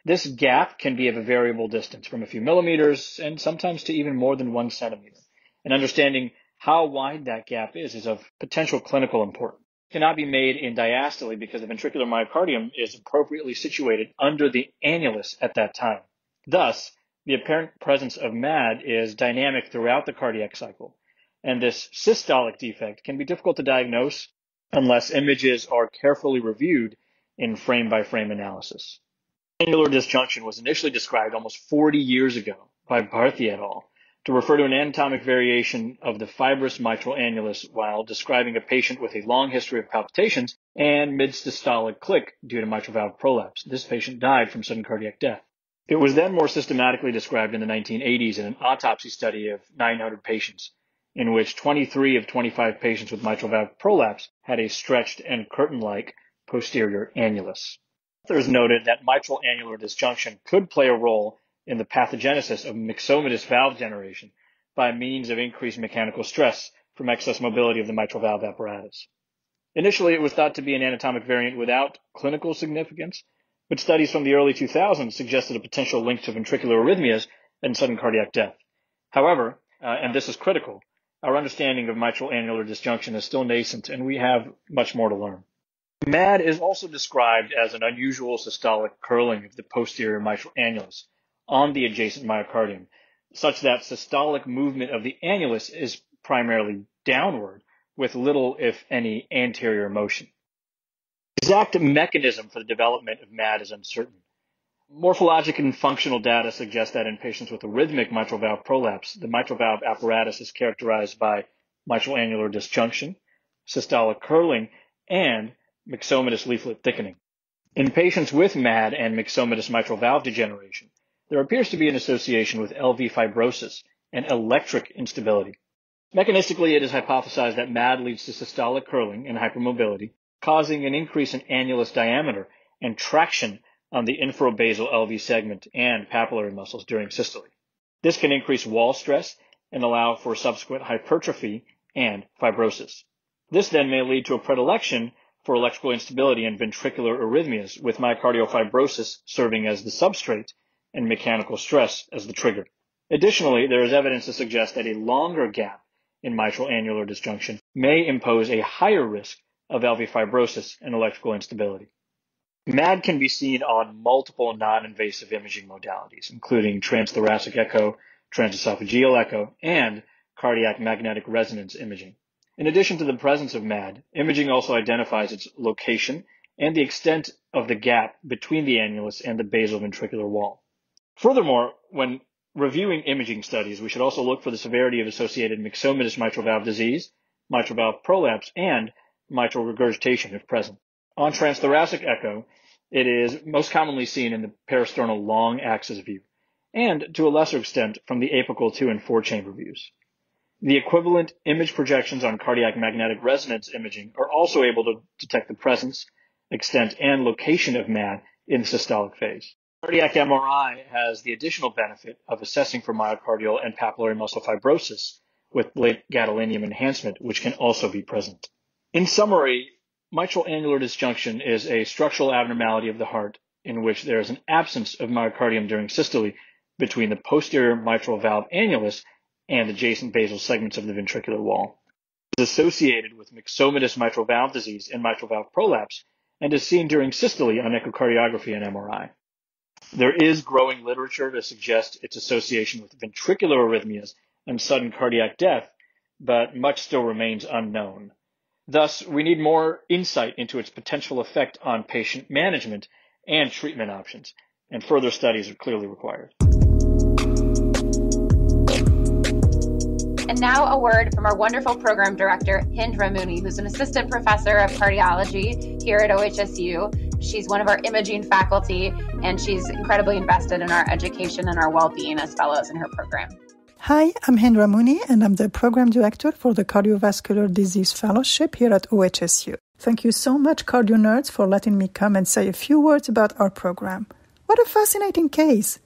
This gap can be of a variable distance, from a few millimeters and sometimes to even more than 1 centimeter. And understanding how wide that gap is of potential clinical importance. It cannot be made in diastole because the ventricular myocardium is appropriately situated under the annulus at that time. Thus, the apparent presence of MAD is dynamic throughout the cardiac cycle, and this systolic defect can be difficult to diagnose unless images are carefully reviewed in frame-by-frame analysis. Annular disjunction was initially described almost 40 years ago by Bharti et al. To refer to an anatomic variation of the fibrous mitral annulus while describing a patient with a long history of palpitations and mid-systolic click due to mitral valve prolapse. This patient died from sudden cardiac death. It was then more systematically described in the 1980s in an autopsy study of 900 patients, in which 23 of 25 patients with mitral valve prolapse had a stretched and curtain-like posterior annulus. Authors noted that mitral annular disjunction could play a role in the pathogenesis of myxomatous valve generation by means of increased mechanical stress from excess mobility of the mitral valve apparatus. Initially, it was thought to be an anatomic variant without clinical significance, but studies from the early 2000s suggested a potential link to ventricular arrhythmias and sudden cardiac death. However, and this is critical, our understanding of mitral annular disjunction is still nascent, and we have much more to learn. MAD is also described as an unusual systolic curling of the posterior mitral annulus on the adjacent myocardium, such that systolic movement of the annulus is primarily downward, with little, if any, anterior motion. The exact mechanism for the development of MAD is uncertain. Morphologic and functional data suggest that in patients with arrhythmic mitral valve prolapse, the mitral valve apparatus is characterized by mitral annular disjunction, systolic curling, and myxomatous leaflet thickening. In patients with MAD and myxomatous mitral valve degeneration, there appears to be an association with LV fibrosis and electric instability. Mechanistically, it is hypothesized that MAD leads to systolic curling and hypermobility, causing an increase in annulus diameter and traction on the infrabasal LV segment and papillary muscles during systole. This can increase wall stress and allow for subsequent hypertrophy and fibrosis. This then may lead to a predilection for electrical instability and ventricular arrhythmias, with myocardial fibrosis serving as the substrate and mechanical stress as the trigger. Additionally, there is evidence to suggest that a longer gap in mitral annular disjunction may impose a higher risk of LV fibrosis and electrical instability. MAD can be seen on multiple non-invasive imaging modalities, including transthoracic echo, transesophageal echo, and cardiac magnetic resonance imaging. In addition to the presence of MAD, imaging also identifies its location and the extent of the gap between the annulus and the basal ventricular wall. Furthermore, when reviewing imaging studies, we should also look for the severity of associated myxomatous mitral valve disease, mitral valve prolapse, and mitral regurgitation if present. On transthoracic echo, it is most commonly seen in the parasternal long axis view, and to a lesser extent from the apical 2 and 4 chamber views. The equivalent image projections on cardiac magnetic resonance imaging are also able to detect the presence, extent, and location of MAD in the systolic phase. Cardiac MRI has the additional benefit of assessing for myocardial and papillary muscle fibrosis with late gadolinium enhancement, which can also be present. In summary, mitral annular disjunction is a structural abnormality of the heart in which there is an absence of myocardium during systole between the posterior mitral valve annulus and adjacent basal segments of the ventricular wall. It is associated with myxomatous mitral valve disease and mitral valve prolapse and is seen during systole on echocardiography and MRI. There is growing literature to suggest its association with ventricular arrhythmias and sudden cardiac death, but much still remains unknown. Thus, we need more insight into its potential effect on patient management and treatment options, and further studies are clearly required. And now a word from our wonderful program director, Hindra Mooney, who's an assistant professor of cardiology here at OHSU. She's one of our imaging faculty, and she's incredibly invested in our education and our well-being as fellows in her program. Hi, I'm Hindra Mooney, and I'm the program director for the Cardiovascular Disease Fellowship here at OHSU. Thank you so much, CardioNerds, for letting me come and say a few words about our program. What a fascinating case!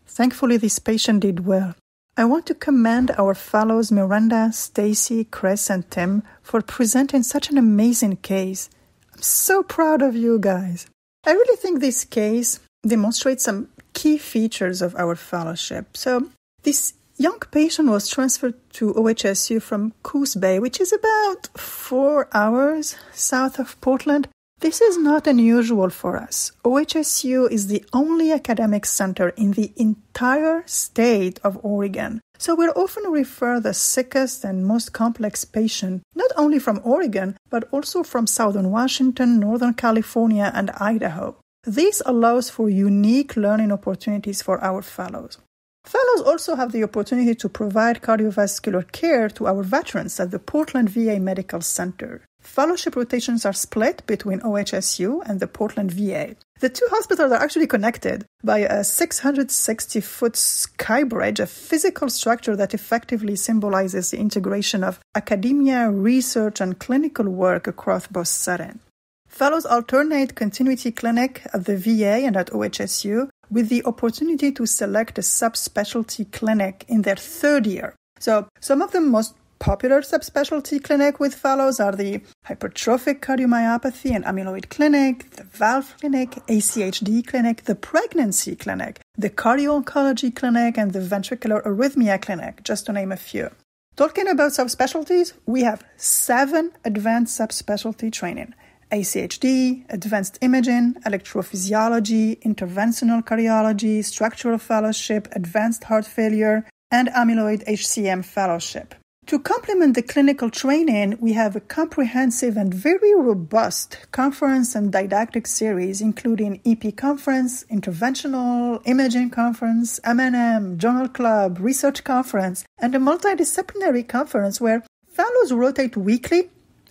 Thankfully, this patient did well. I want to commend our fellows Miranda, Stacy, Chris, and Tim for presenting such an amazing case. I'm so proud of you guys. I really think this case demonstrates some key features of our fellowship. So, this young patient was transferred to OHSU from Coos Bay, which is about 4 hours south of Portland. This is not unusual for us. OHSU is the only academic center in the entire state of Oregon. So we'll often refer the sickest and most complex patient, not only from Oregon, but also from Southern Washington, Northern California, and Idaho. This allows for unique learning opportunities for our fellows. Fellows also have the opportunity to provide cardiovascular care to our veterans at the Portland VA Medical Center. Fellowship rotations are split between OHSU and the Portland VA. The two hospitals are actually connected by a 660-foot sky bridge, a physical structure that effectively symbolizes the integration of academia, research, and clinical work across both settings. Fellows alternate continuity clinic at the VA and at OHSU with the opportunity to select a subspecialty clinic in their third year. So some of the most popular subspecialty clinic with fellows are the hypertrophic cardiomyopathy and amyloid clinic, the valve clinic, ACHD clinic, the pregnancy clinic, the cardio-oncology clinic, and the ventricular arrhythmia clinic, just to name a few. Talking about subspecialties, we have 7 advanced subspecialty training: ACHD, advanced imaging, electrophysiology, interventional cardiology, structural fellowship, advanced heart failure, and amyloid HCM fellowship. To complement the clinical training, we have a comprehensive and very robust conference and didactic series, including EP conference, interventional imaging conference, M&M, journal club, research conference, and a multidisciplinary conference where fellows rotate weekly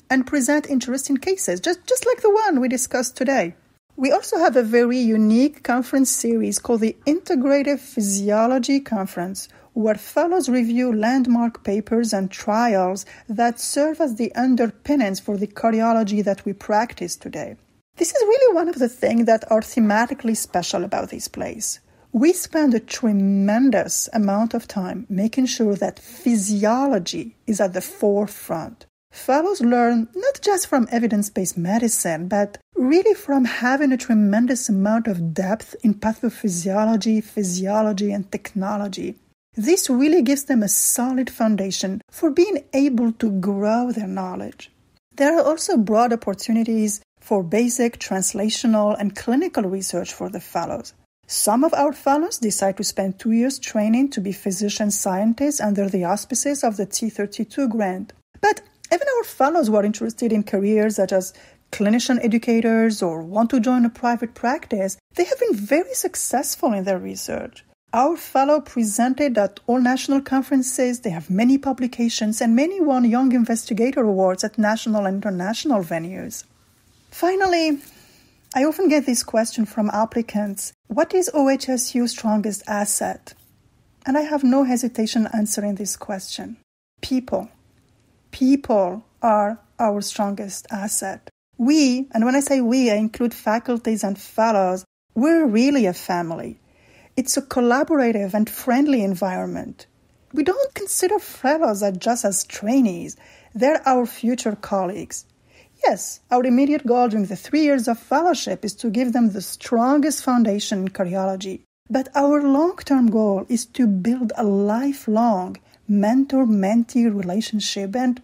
and present interesting cases, just like the one we discussed today. We also have a very unique conference series called the Integrative Physiology Conference, where fellows review landmark papers and trials that serve as the underpinnings for the cardiology that we practice today. This is really one of the things that are thematically special about this place. We spend a tremendous amount of time making sure that physiology is at the forefront. Fellows learn not just from evidence-based medicine, but really from having a tremendous amount of depth in pathophysiology, physiology, and technology. This really gives them a solid foundation for being able to grow their knowledge. There are also broad opportunities for basic, translational, and clinical research for the fellows. Some of our fellows decide to spend 2 years training to be physician scientists under the auspices of the T32 grant. But even our fellows who are interested in careers such as clinician educators or want to join a private practice, they have been very successful in their research. Our fellow presented at all national conferences, they have many publications, and many won Young Investigator Awards at national and international venues. Finally, I often get this question from applicants: what is OHSU's strongest asset? And I have no hesitation answering this question. People. People are our strongest asset. We, and when I say we, I include faculties and fellows, we're really a family. It's a collaborative and friendly environment. We don't consider fellows just as trainees. They're our future colleagues. Yes, our immediate goal during the 3 years of fellowship is to give them the strongest foundation in cardiology. But our long-term goal is to build a lifelong mentor-mentee relationship and,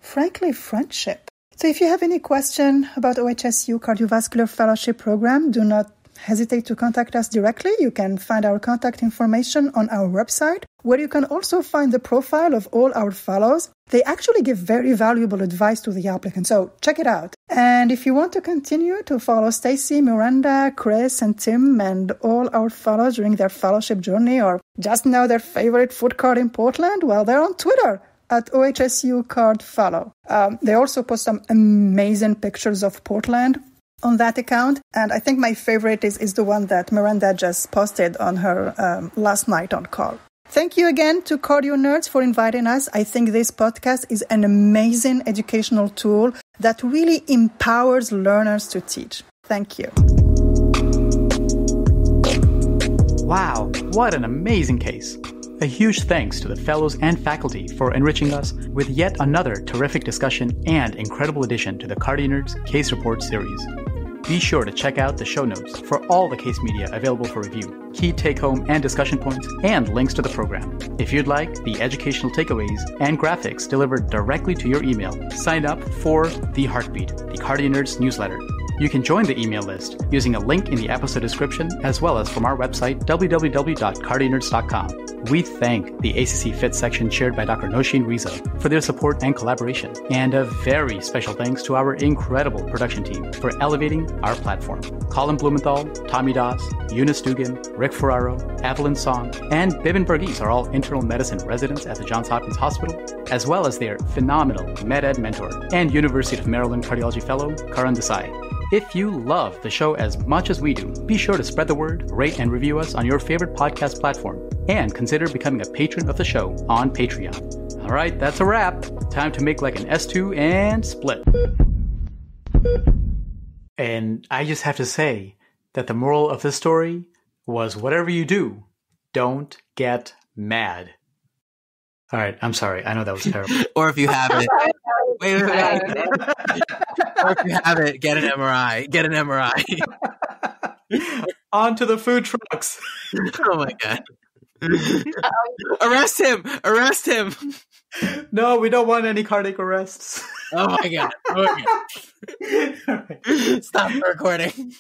frankly, friendship. So if you have any question about OHSU Cardiovascular Fellowship Program, do not hesitate to contact us directly. You can find our contact information on our website, where you can also find the profile of all our fellows. They actually give very valuable advice to the applicant, so check it out. And if you want to continue to follow Stacy, Miranda, Chris, and Tim, and all our fellows during their fellowship journey, or just know their favorite food cart in Portland, well, they're on Twitter at OHSU Card Fellow. They also post some amazing pictures of Portland on that account. And I think my favorite is the one that Miranda just posted on her last night on call. Thank you again to CardioNerds for inviting us. I think this podcast is an amazing educational tool that really empowers learners to teach. Thank you. Wow, what an amazing case. A huge thanks to the fellows and faculty for enriching us with yet another terrific discussion and incredible addition to the CardioNerds Case Reports series. Be sure to check out the show notes for all the case media available for review, key take-home and discussion points, and links to the program. If you'd like the educational takeaways and graphics delivered directly to your email, sign up for The Heartbeat, the CardioNerds newsletter. You can join the email list using a link in the episode description, as well as from our website, www.cardionerds.com. We thank the ACC Fit section chaired by Dr. Noshin Riza for their support and collaboration. And a very special thanks to our incredible production team for elevating our platform. Colin Blumenthal, Tommy Das, Eunice Dugan, Rick Ferraro, Evelyn Song, and Bibin Burgess are all internal medicine residents at the Johns Hopkins Hospital, as well as their phenomenal MedEd mentor and University of Maryland Cardiology Fellow, Karan Desai. If you love the show as much as we do, be sure to spread the word, rate and review us on your favorite podcast platform, and consider becoming a patron of the show on Patreon. All right, that's a wrap. Time to make like an S2 and split. And I just have to say that the moral of this story was whatever you do, don't get mad. All right, I'm sorry. I know that was terrible. Or if you have it, wait. Or if you have it, get an MRI. Get an MRI. On to the food trucks. Oh my God. Arrest him! Arrest him! No, we don't want any cardiac arrests. Oh my God. Okay. Stop the recording.